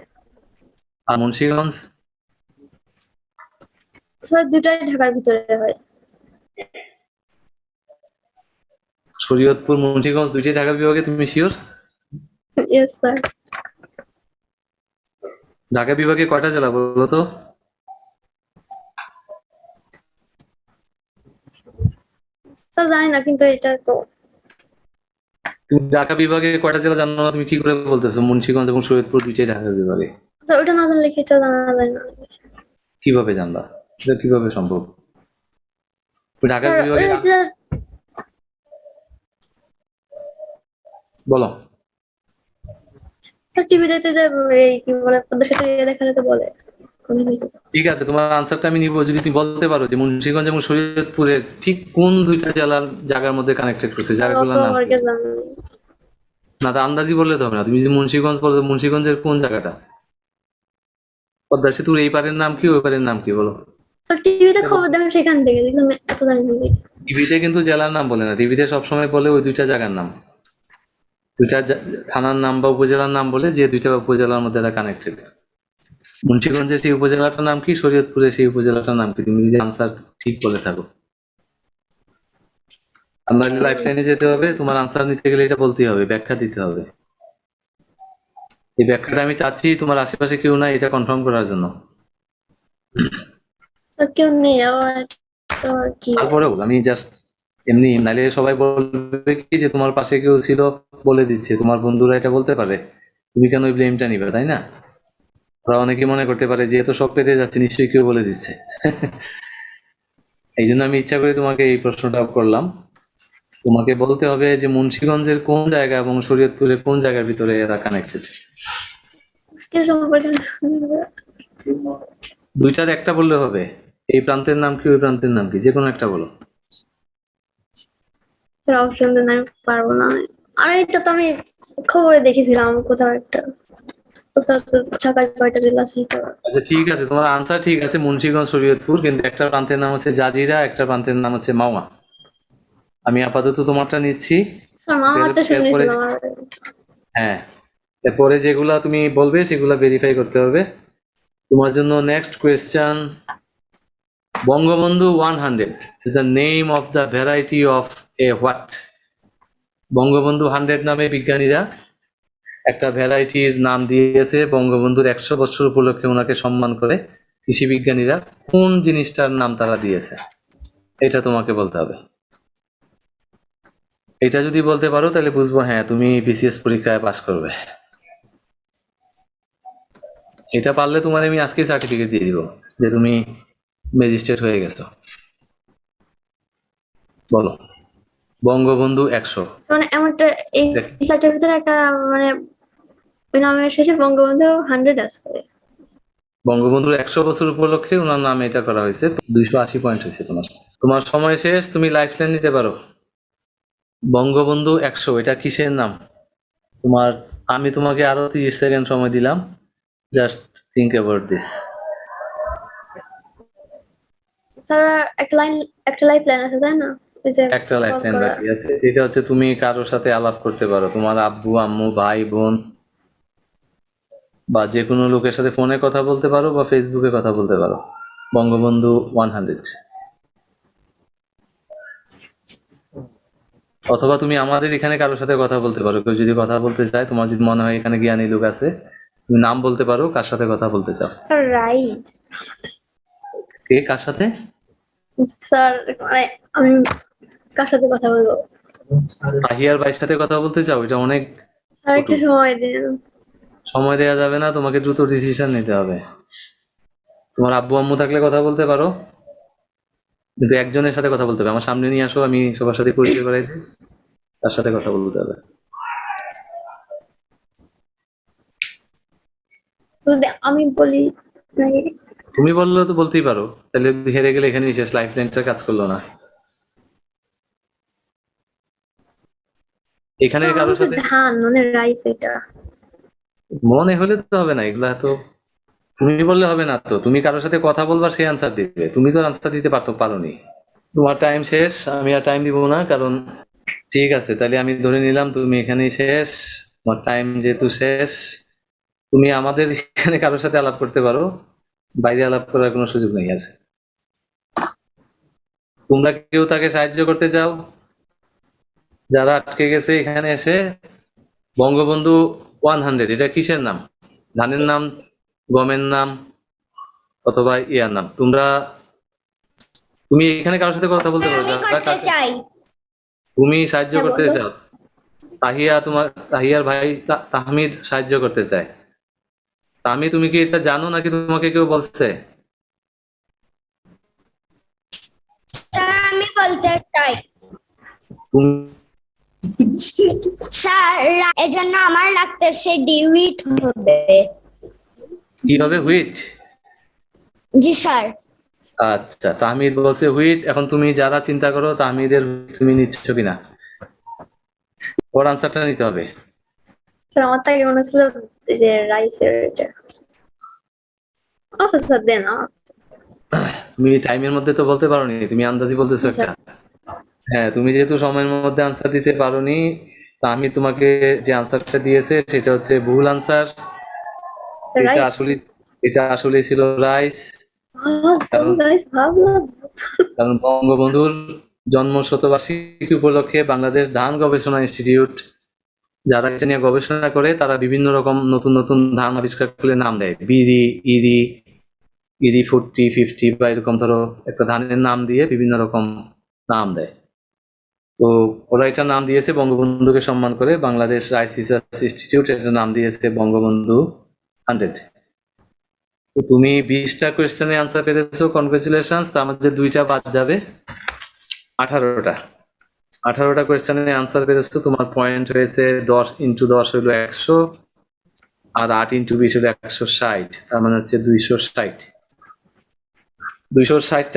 আর মুন্সিগঞ্জ? স্যার দুটাই ঢাকার ভিতরে হয়। শরীয়তপুর মুন্সিগঞ্জ দুইটাই ঢাকা বিভাগে, তুমি শিওর? Yes sir. ঢাকা বিভাগে কয়টা জেলা বলো তো? স্যার জানি না, কিন্তু এটা তো তুমি ঢাকা বিভাগে কয়টা জেলা জানো না, তুমি কি করে বলতেছো মুন্সিগঞ্জ এবং শরীয়তপুর দুইটাই ঢাকা বিভাগে? স্যার ওটা না জানলে কি এটা জানা যায় না? কিভাবে জানলা? এটা কিভাবে সম্ভব? ঢাকা স্যার বিভাগে ওই যে বলো। স্যার টিভিতে যে এই কি বলে পদ্মা সেতু দেখালে তো বলে কোন দিকে। ঠিক আছে, তোমার আনসারটা আমি নিব যদি তুমি বলতে পারো যে মুন্সিগঞ্জ এবং শরীয়তপুরের ঠিক কোন দুইটা জেলার জায়গার মধ্যে কানেক্টেড করছে, জায়গাগুলোর নাম কি? না, তা আন্দাজি বললে তো হবে না। তুমি যদি মুন্সিগঞ্জ বলো, মুন্সিগঞ্জের কোন জায়গাটা? পদ্মা সেতুর এই পারের নাম কি, ওই পারের নাম কি বলো? স্যার টিভিতে খবর দেখেন, সেখান থেকে দেখলাম, এত জানি না। টিভিতে কিন্তু জেলার নাম বলে না, টিভিতে সবসময় বলে ওই দুইটা জায়গার নাম, দুইটা থানার নাম বা উপজেলার নাম বলে, যে দুইটা উপজেলার মধ্যে এরা কানেক্টেড। মুন্সিগঞ্জের সেই উপজেলাটার নাম কি, শরীয়তপুরের সেই উপজেলাটার নাম কি? তুমি যদি আনসার ঠিক বলে থাকো। আমরা লাইফ লাইনে যেতে হবে, তোমার আনসার নিতে গেলে এটা বলতেই হবে, ব্যাখ্যা দিতে হবে। এই ব্যাখ্যাটা আমি চাচ্ছি তোমার আশেপাশে কেউ নাই এটা কনফার্ম করার জন্য। স্যার কেউ নেই আবার, তো আর কি। তারপরেও আমি জাস্ট এমনি, নাইলে সবাই বলবে কি যে তোমার পাশে কেউ ছিল বলে দিচ্ছে, তোমার বন্ধুরা এটা বলতে পারে, তুমি কেন ওই ব্লেমটা নিবে, তাই না? ওরা অনেকে মনে করতে পারে যে এত সব পেতে যাচ্ছে, নিশ্চয়ই কেউ বলে দিচ্ছে। এই জন্য আমি ইচ্ছা করে তোমাকে এই প্রশ্নটা করলাম। তোমাকে বলতে হবে যে মুন্সিগঞ্জের কোন জায়গা এবং শরীয়তপুরের কোন জায়গার ভিতরে এরা কানেক্টেড। কে সম্পর্কে দুইটার একটা বললে হবে, এই প্রান্তের নাম কি, ওই প্রান্তের নাম কি, যে কোনো একটা বলো। অপশন দেন, আমি পারবো না। আর এটা তো আমি খবরে দেখেছিলাম কোথাও একটা। তো স্যার তো ঢাকায় কয়টা জেলা সেটা। আচ্ছা ঠিক আছে, তোমার আনসার ঠিক আছে মুন্সিগঞ্জ শরীয়তপুর, কিন্তু একটা প্রান্তের নাম হচ্ছে জাজিরা, একটা প্রান্তের নাম হচ্ছে মাওয়া। আমি আপাতত তোমারটা নিচ্ছি। স্যার মামারটা শুনেছিলাম। আর হ্যাঁ, এরপরে যেগুলা তুমি বলবে সেগুলা ভেরিফাই করতে হবে। তোমার জন্য next question, Bangabandhu 100 is the name of the variety of a what? Bangabandhu 100 নামে বিজ্ঞানীরা একটা ভ্যারাইটির নাম দিয়েছে, বঙ্গবন্ধুর 100 বছর উপলক্ষে ওনাকে সম্মান করে কৃষি বিজ্ঞানীরা কোন জিনিসটার নাম তারা দিয়েছে, এটা তোমাকে বলতে হবে। এটা যদি বলতে পারো তাহলে বুঝবো হ্যাঁ তুমি বিসিএস পরীক্ষায় পাশ করবে। এটা পারলে তোমার আমি আজকে সার্টিফিকেট দিয়ে দিব যে তুমি ম্যাজিস্ট্রেট হয়ে গেছো। বলো, বঙ্গবন্ধু 100। মানে এমনটা এই রিসার্চের ভিতরে একটা মানে ওই নামের শেষে বঙ্গবন্ধু 100 আছে। বঙ্গবন্ধুর 100 বছর উপলক্ষে ওনার নামে এটা করা হয়েছে। 280 পয়েন্ট হয়েছে তোমার। তোমার সময় শেষ, তুমি লাইফ লাইন নিতে পারো। বঙ্গবন্ধু 100 এটা কিসের নাম তোমার? আমি তোমাকে আরো 30 সেকেন্ড সময় দিলাম, just think about this. Sir একটা লাইফ লাইন আছে তাই না? ওই যে একটা লাইফ লাইন বাকি আছে, এটা হচ্ছে তুমি কারোর সাথে আলাপ করতে পারো, তোমার আব্বু আম্মু ভাই বোন, বা যে কোনো লোকের সাথে ফোনে কথা বলতে পারো বা ফেসবুকে কথা বলতে পারো। বঙ্গবন্ধু 100। অথবা তুমি আমাদের এখানে কারোর সাথে কথা বলতে পারো। কেউ যদি কথা বলতে চায়, তোমার যদি মনে হয় এখানে জ্ঞানী লোক আছে, তুমি নাম বলতে পারো কার সাথে কথা বলতে চাও। Sir rice. কে কার সাথে? স্যার মানে আমি কার সাথে কথা বলবো? তাহিয়ার ভাইয়ের সাথে কথা বলতে চাও? এটা অনেক স্যার একটু কটু। সময় দিন। সময় দেওয়া যাবে না, তোমাকে দ্রুত ডিসিশন নিতে হবে। তোমার আব্বু আম্মু থাকলে কথা বলতে পারো, কিন্তু একজনের সাথে কথা বলতে হবে। আমার সামনে নিয়ে আসো, আমি সবার সাথে পরিচয় করাই দিই, তার সাথে কথা বলতে হবে। যদি আমি বলি নাকি? তুমি বললে তো বলতেই পারো, তাহলে হেরে গেলে এখানেই শেষ, লাইফ লাইনটা কাজ করলো না। এখানে কারোর সাথে ধান মানে রাইস এটা। মনে হলে তো হবে না, এগুলা তো তুমি বললে হবে না। তো তুমি কারোর সাথে কথা বলবা, সে আনসার দিবে, তুমি তো আনসার দিতে পারোনি। তোমার টাইম শেষ, আমি আর টাইম দিব না, কারণ ঠিক আছে, তাহলে আমি ধরে নিলাম তুমি এখানেই শেষ। তোমার টাইম যেহেতু শেষ, তুমি আমাদের এখানে কারোর সাথে আলাপ করতে পারো, বাইরে আলাপ করার কোনো সুযোগ নেই আর। তোমরা কেউ তাকে সাহায্য করতে চাও যারা আটকে গেছে এখানে এসে? বঙ্গবন্ধু 100 এটা কিসের নাম? ধানের নাম, গমের নাম, অথবা ইয়ার নাম? তুমি এখানে কারোর সাথে কথা বলতে পারো তুমি সাহায্য হ্যাঁ, করতে বলো। চাও। তাহিয়ার ভাই তাহমিদ সাহায্য করতে চায়। তাহমিদ, তুমি কি এটা জানো নাকি তোমাকে কেউ বলছে? আমি বলতে চাই তুমি স্যার এজন্য আমার লাগতেছে ডিউইট হবে। কি হবে? হুইট? জি স্যার। আচ্ছা, তাহমিদ বলছে হুইট। এখন তুমি যারা চিন্তা করো তাহমিদের তুমি নিচ্ছ কিনা, ওর আনসারটা নিতে হবে। স্যার আমার তাকে মনে হচ্ছিল যে রাইসের এটা। আচ্ছা স্যার দেন তুমি টাইমের মধ্যে তো বলতে পারোনি, তুমি আন্দাজি বলতেছো একটা। হ্যাঁ, তুমি যেহেতু সময়ের মধ্যে আনসার দিতে পারোনি, তা আমি তোমাকে যে আনসারটা দিয়েছে সেটা হচ্ছে ভুল আনসার। এটা আসলে ছিল রাইস। কারণ রাইস ভাবলাম। কারণ বঙ্গবন্ধুর জন্ম শতবার্ষিকী উপলক্ষে বাংলাদেশ ধান গবেষণা ইনস্টিটিউট, যারা এটা নিয়ে গবেষণা করে, তারা বিভিন্ন রকম নতুন নতুন ধান আবিষ্কার করে নাম দেয়। বিরি, ইরি, ইরি 40, 50 বা এরকম ধরো একটা ধানের নাম দিয়ে বিভিন্ন রকম নাম দেয়। তো ওরা এটা নাম দিয়েছে বঙ্গবন্ধুকে সম্মান করে, বাংলাদেশ রাইস রিসার্চ ইনস্টিটিউট এটা নাম দিয়েছে বঙ্গবন্ধু 100। তো তুমি 20টা কোয়েশ্চেনে আনসার পেরেছো, কনগ্রেচুলেশন। আমাদের 2টা বাদ যাবে, 18টা কোয়েশ্চেনে আনসার পেরেছো। তোমার পয়েন্ট হয়েছে 10 × 10 হলো 100, আর 8 × 20 হলো 160, তার মানে হচ্ছে 260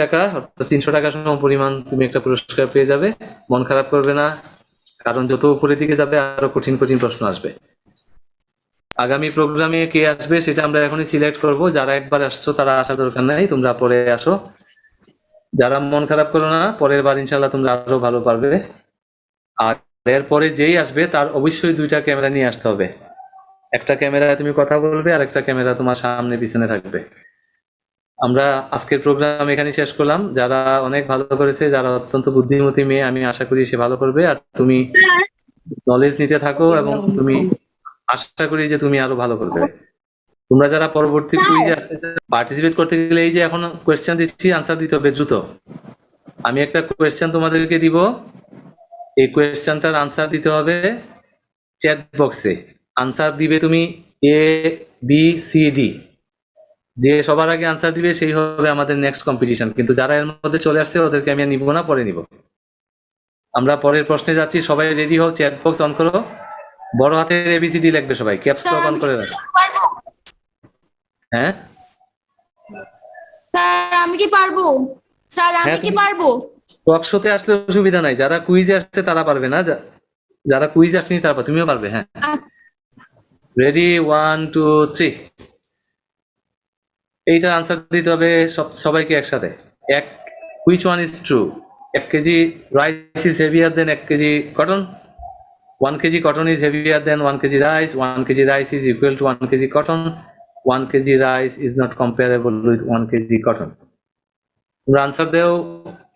টাকা, অর্থাৎ 300 টাকা সম পরিমাণ তুমি একটা পুরস্কার পেয়ে যাবে। মন খারাপ করবে না, কারণ যত উপরের দিকে যাবে আরো কঠিন কঠিন প্রশ্ন আসবে। আগামী প্রোগ্রামে কে আসবে সেটা আমরা এখনই সিলেক্ট করব। যারা একবার আসছো তারা আসার দরকার নাই, তোমরা পরে আসো। যারা মন খারাপ করো না, পরের বার ইনশাল্লাহ তোমরা আরো ভালো পারবে। আর এরপরে যেই আসবে তার অবশ্যই 2টা ক্যামেরা নিয়ে আসতে হবে। একটা ক্যামেরায় তুমি কথা বলবে আর একটা ক্যামেরা তোমার সামনে পিছনে থাকবে। আমরা আজকের প্রোগ্রাম এখানে শেষ করলাম। যারা অনেক ভালো করেছে, যারা অত্যন্ত বুদ্ধিমতী মেয়ে, আমি আশা করি সে ভালো করবে। আর তুমি নলেজ নিতে থাকো এবং তুমি আশা করি যে তুমি আরো ভালো করবে। তোমরা যারা পরবর্তী কুইজে পার্টিসিপেট করতে গেলে, এই যে এখন কোয়েশ্চেন দিচ্ছি, আনসার দিতে হবে দ্রুত। আমি একটা কোয়েশ্চেন তোমাদেরকে দিব, এই কোয়েশ্চেনটার আনসার দিতে হবে চ্যাট বক্সে। আনসার দিবে তুমি A, B, C, D। যে সবার আগে আনসার দিবে সেই হবে আমাদের নেক্সট কম্পিটিশন। কিন্তু যারা এর মধ্যে চলে আসছে ওদেরকে আমি নিব না, পরে নিব। আমরা পরের প্রশ্নে যাচ্ছি, সবাই রেডি হও, চ্যাট বক্স অন করো। বড় হাতের ABCD লিখবে সবাই, ক্যাপস লক অন করে রাখো। হ্যাঁ স্যার আমি কি পারবো? স্যার আমি হ্যাঁ, কি পারবো? টক শোতে আসলে অসুবিধা নাই, যারা কুইজে আসছে তারা পারবে না, যারা কুইজে আসেনি তারপর তুমিও পারবে। হ্যাঁ, রেডি, 1, 2, 3। এইটা আনসার দিতে হবে সবাইকে একসাথে। Which one is true? 1 KG rice is heavier than 1 KG cotton? 1 kg cotton is heavier than 1 kg rice. 1 kg rice is equal to 1 kg cotton. 1 kg rice is not comparable with 1 kg cotton. তোমরা answer দেও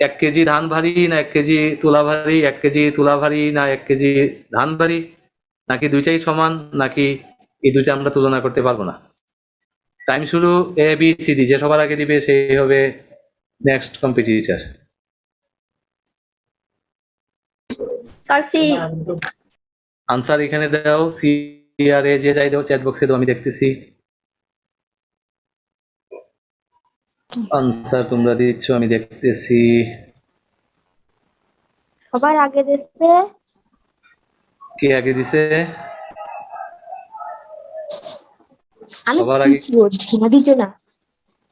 1 KG ধান ভারী না 1 KG তুলা ভারী, 1 KG তুলা ভারী না 1 কেজি ধান ভারী, নাকি দুইটাই সমান, নাকি এই দুইটা আমরা তুলনা করতে পারবো না। টাইম শুরু এ বি সি ডি, যে সবার আগে দিবে সেই হবে next competitor. Sir C. Answer এখানে দাও, সি আর এ যে যাই দাও চ্যাট বক্সে দাও, আমি দেখতেছি। আনসার তোমরা দিচ্ছ, আমি দেখতেছি। সবার আগে দিচ্ছে কে আগে দিছে? আমি সবার আগে দিচ্ছ না।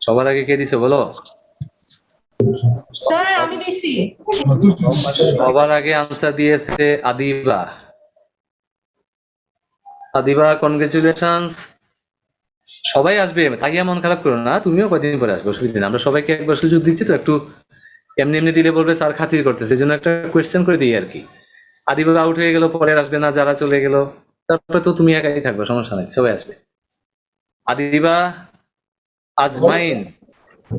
সবার আগে কে দিছে বলো? স্যার আমি দিছি। সবার আগে আনসার দিয়েছে আদিবা। আদিবা, কনগ্রেচুলেশনস। সবাই আসবে, তাই মন খারাপ করো না, তুমিও কয়দিন পরে আসবে, অসুবিধা নেই। আমরা সবাইকে একবার সুযোগ দিচ্ছি তো, একটু এমনি এমনি দিলে বলবে স্যার খাতির করতেছে, এই জন্য একটা কোয়েশ্চেন করে দিই আর কি। আদিবা আউট হয়ে গেল, পরে আসবে না, যারা চলে গেল তারপরে তো তুমি একাই থাকবে, সমস্যা নাই, সবাই আসবে। আদিবা আজমাইন,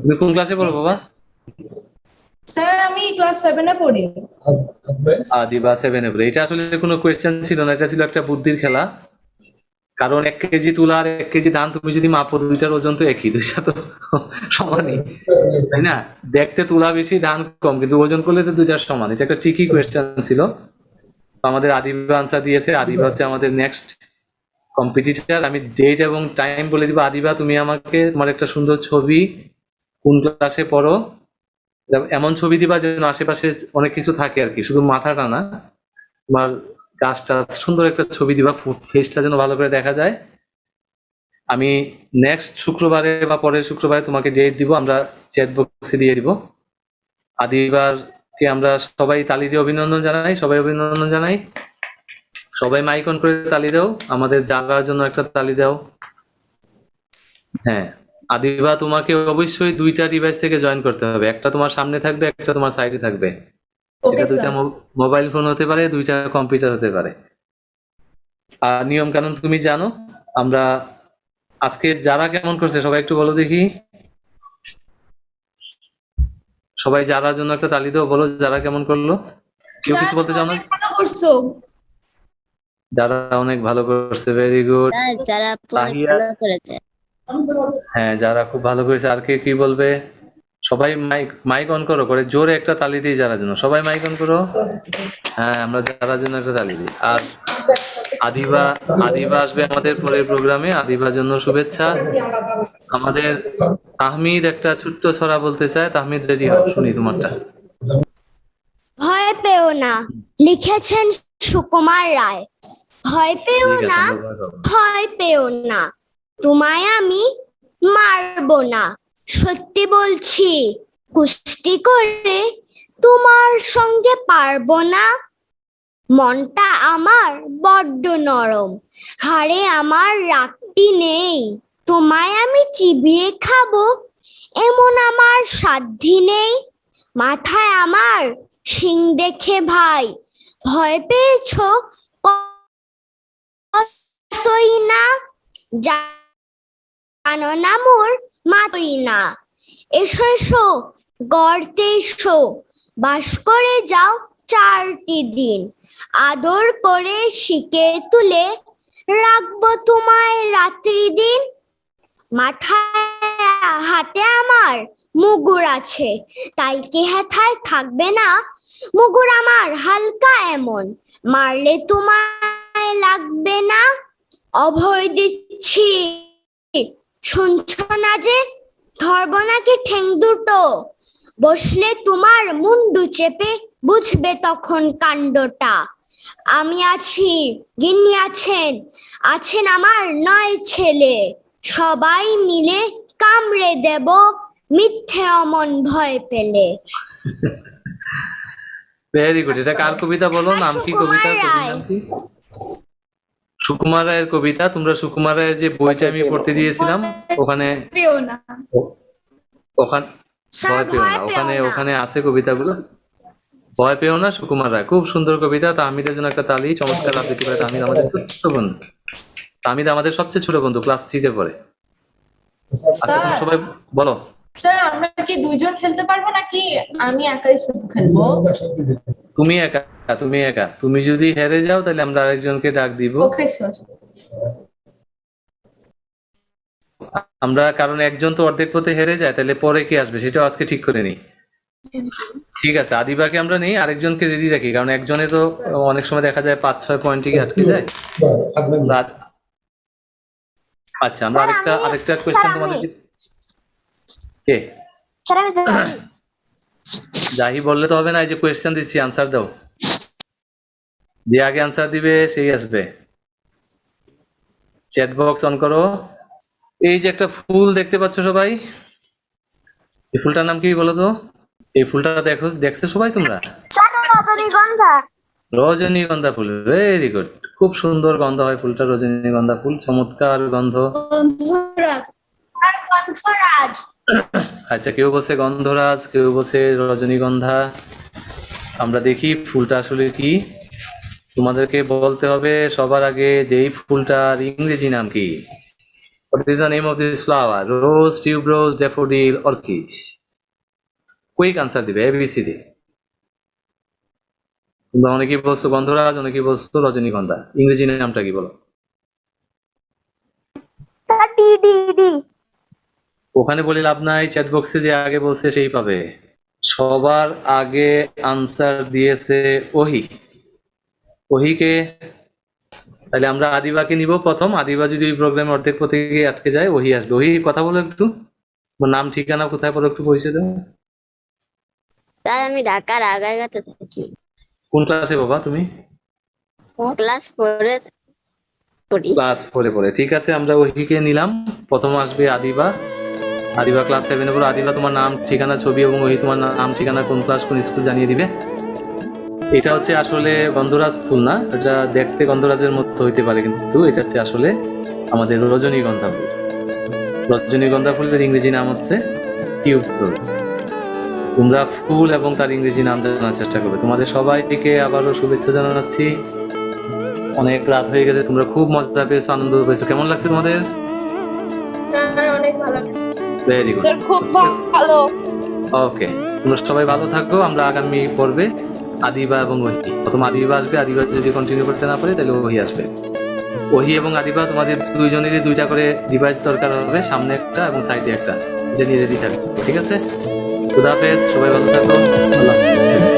তুমি কোন ক্লাসে পড়ো বাবা? স্যার আমি ক্লাস 7 এ পড়ি। আদিবা 7 এ পড়ে। এটা আসলে কোনো কোয়েশ্চেন ছিল না, এটা ছিল একটা বুদ্ধির খেলা। কারণ 1 কেজি তুলা আর 1 কেজি ধান তুমি যদি মাপো, দুইটার ওজন তো একই, দুইটা তো সমানই, তাই না? দেখতে তুলা বেশি ধান কম, কিন্তু ওজন করলে তো দুইটার সমান। এটা একটা ট্রিকি কোয়েশ্চেন ছিল। আমাদের আদিবা আনসার দিয়েছে। আদিবা হচ্ছে আমাদের নেক্সট কম্পিটিটর। আমি ডেট এবং টাইম বলে দিব। আদিবা, তুমি আমাকে তোমার একটা সুন্দর ছবি, কোন ক্লাসে পড়ো, এমন ছবি দিবা যেন আশেপাশে অনেক কিছু থাকে আর কি, শুধু মাথাটা না, তোমার গাছটা, সুন্দর একটা ছবি দিবা, ফেসটা যেন ভালো করে দেখা যায়। আমি নেক্সট শুক্রবারে বা পরের শুক্রবারে তোমাকে ডেট দিব, আমরা চ্যাট বক্সে দিয়ে দিব। আদিবারকে আমরা সবাই তালি দিয়ে অভিনন্দন জানাই, সবাই অভিনন্দন জানাই। সবাই মাইক অন করে তালি দাও, আমাদের জাগার জন্য একটা তালি দাও। হ্যাঁ, আদিবা তোমাকে অবশ্যই দুইটা ডিভাইস থেকে জয়েন করতে হবে, একটা তোমার সামনে থাকবে, একটা তোমার সাইডে থাকবে। এটা দুইটা মোবাইল ফোন হতে পারে, দুইটা কম্পিউটার হতে পারে। আর নিয়ম কানুন তুমি জানো। আমরা আজকে যারা কেমন করছে সবাই একটু বলো দেখি। সবাই যারার জন্য একটা তালি দাও, বলো যারা কেমন করলো। কেউ কিছু বলতে চাও না? ভালো করছো। যারা অনেক ভালো করছে, ভেরি গুড। যারা ভালো করেছে। হ্যাঁ, যারা খুব ভালো করেছে। আর কে কি বলবে? সবাই মাইক অন করো, করে জোরে একটা তালি দিই যারা জন্য। সবাই মাইক অন করো। হ্যাঁ, আমরা যারা জন্য একটা তালি দিই। আর আদিবা আসবে আমাদের পরের প্রোগ্রামে। আদিবার জন্য শুভেচ্ছা। আমাদের তাহমিদ একটা ছোট্ট ছড়া বলতে চায়। তাহমিদ রেডি হও, শুনি তোমারটা। ভয় পেও না, লিখেছেন সুকুমার রায়। ভয় পেও ঠিক আছে, না, আমরা ভয় পাবো না। ভয় পেও না, তোমায় আমি মারবো না। সত্যি বলছি, কুস্তি করে তোমার সঙ্গে পারবো না। মনটা আমার বড্ড নরম, হাড়ে আমার রাগটি নেই। তোমায় আমি চিবিয়ে খাবো এমন আমার সাধ্যি নেই। মাথায় আমার শিং দেখে ভাই ভয় পেয়েছো কতই না। জানো না মোর মাতই না। এসো এসো গর্তে এসো, বাস করে যাও 4টি দিন। আদর করে শিকে তুলে রাখবো তোমায় রাত্রি দিন। মাথায় হাতে আমার মুগুর আছে, তাই কি হেথায় থাকবে না। মুগুর আমার হালকা এমন, মারলে তোমায় লাগবে না। অভয় দিচ্ছি, শুনছো না যে, ধরবো নাকি ঠ্যাং দুটো। বসলে তোমার মুন্ডু চেপে বুঝবে তখন কাণ্ডটা। আমি আছি, গিন্নি আছেন, আছেন আমার 9 ছেলে। সবাই মিলে কামড়ে দেব মিথ্যে অমন ভয় পেলে। Very good. এটা কার কবিতা বলো? নাম কি কবিতা? নাম কি? সুকুমার রায়ের কবিতা। তোমরা সুকুমার রায়ের যে বইটা আমি পড়তে দিয়েছিলাম ওখানে পেও না। ওখানে ভয় পেও না, ওখানে আছে কবিতাগুলো। ভয় পেও না, সুকুমার রায়, খুব সুন্দর কবিতা। তাহমিদের জন্য একটা তালি, চমৎকার আবৃত্তি করে। তাহমিদ আমাদের ছোট্ট বন্ধু, তাহমিদ আমাদের সবচেয়ে ছোট বন্ধু, ক্লাস 3 তে পড়ে। আচ্ছা তোমরা স্যার সবাই বলো। স্যার আমরা কি দুইজন খেলতে পারবো নাকি আমি একাই শুধু খেলবো? তুমি একা, তুমি একা। তুমি যদি হেরে যাও তাহলে আমরা আরেকজনকে ডাক দিব। Okay sir. আমরা, কারণ একজন তো অর্ধেক পথে হেরে যায়, তাহলে পরে কে আসবে সেটাও আজকে ঠিক করে নিই। ঠিক আছে, আদিবাকে আমরা নেই, আরেকজনকে রেডি রাখি, কারণ একজনে তো অনেক সময় দেখা যায় 5-6 পয়েন্টে আটকে যায়। আচ্ছা আমরা আরেকটা কোয়েশ্চেন তোমাদের কে যাহি বললে তো হবে না, এই যে কোয়েশ্চেন দিচ্ছি আনসার দাও, যে আগে আনসার দিবে সেই আসবে। চ্যাট বক্স অন করো। এই যে একটা ফুল দেখতে পাচ্ছ সবাই, এই ফুলটার নাম কি বলো তো? এই ফুলটা দেখছো সবাই তোমরা? রজনীগন্ধা ফুল, ভেরি গুড, খুব সুন্দর গন্ধ হয় ফুলটা, রজনীগন্ধা ফুল, চমৎকার গন্ধ। গন্ধরাজ। আচ্ছা, কেউ বলছে গন্ধরাজ, কেউ বলছে রজনীগন্ধা। আমরা দেখি ফুলটা আসলে কি। তোমাদেরকে বলতে হবে সবার আগে যে এই ফুলটার ইংরেজি নাম কি। What is the name of this flower? Rose, tuberose, daffodil, orchid. Quick answer দিবে, ABCD। তোমরা অনেকেই বলছো গন্ধরাজ, অনেকেই বলছো রজনীগন্ধা, ইংরেজি নামটা কি বলো? ওখানে বলে লাভ নাই, চ্যাট বক্সে যে আগে বলছে সেই পাবে। সবার আগে আনসার দিয়েছে ওহিকে। তাহলে আমরা আদিবাকে নিব প্রথম। আদিবা যদি ওই প্রোগ্রামে অর্ধেক পথে গিয়ে আটকে যায়, ওহি আসবে। ওহি কথা বলো একটু, তোমার নাম ঠিকানা কোথায় পড়ো একটু পরিচয় দাও। স্যার আমি ঢাকার আগারগাঁওতে থাকি, কোন ক্লাসে বাবা তুমি? ক্লাস 4 পড়ি। ক্লাস 4 পড়ে, ঠিক আছে। আমরা ওহিকে নিলাম। প্রথম আসবে আদিবা ক্লাস 7 পড়ে। আদিবা তোমার নাম ঠিকানা ছবি এবং ওহি তোমার নাম ঠিকানা কোন ক্লাস কোন স্কুল জানিয়ে দিবে। এটা হচ্ছে আসলে গন্ধরাজ ফুল না, এটা দেখতে গন্ধরাজের মতো হইতে পারে, কিন্তু এটা হচ্ছে আসলে আমাদের রজনীগন্ধা ফুল। রজনীগন্ধা ফুলের ইংরেজি নাম হচ্ছে টিউবরোজ। তোমরা ফুল এবং তার ইংরেজি নাম জানার চেষ্টা করবে। তোমাদের সবাইকে আবারও শুভেচ্ছা জানাচ্ছি। অনেক রাত হয়ে গেছে, তোমরা খুব মজা পেয়েছো, আনন্দ পেয়েছো। কেমন লাগছে তোমাদের? অনেক ভালো। ভেরি গুড, খুব ভালো। ওকে, তোমরা সবাই ভালো থাকো। আমরা আগামী পর্বে আদিবা এবং ওহি, প্রথম আদিবা আসবে। আদিবা যদি কন্টিনিউ করতে না পারে তাহলে ওহি আসবে। ওহি এবং আদিবা তোমাদের দুইজনেরই 2টা করে ডিভাইস দরকার হবে, সামনে একটা এবং সাইডে একটা, যে নিয়ে রেডি থাকবে। ঠিক আছে, খুদা হাফেজ, সবাই ভালো থাকো, আল্লাহ হাফেজ।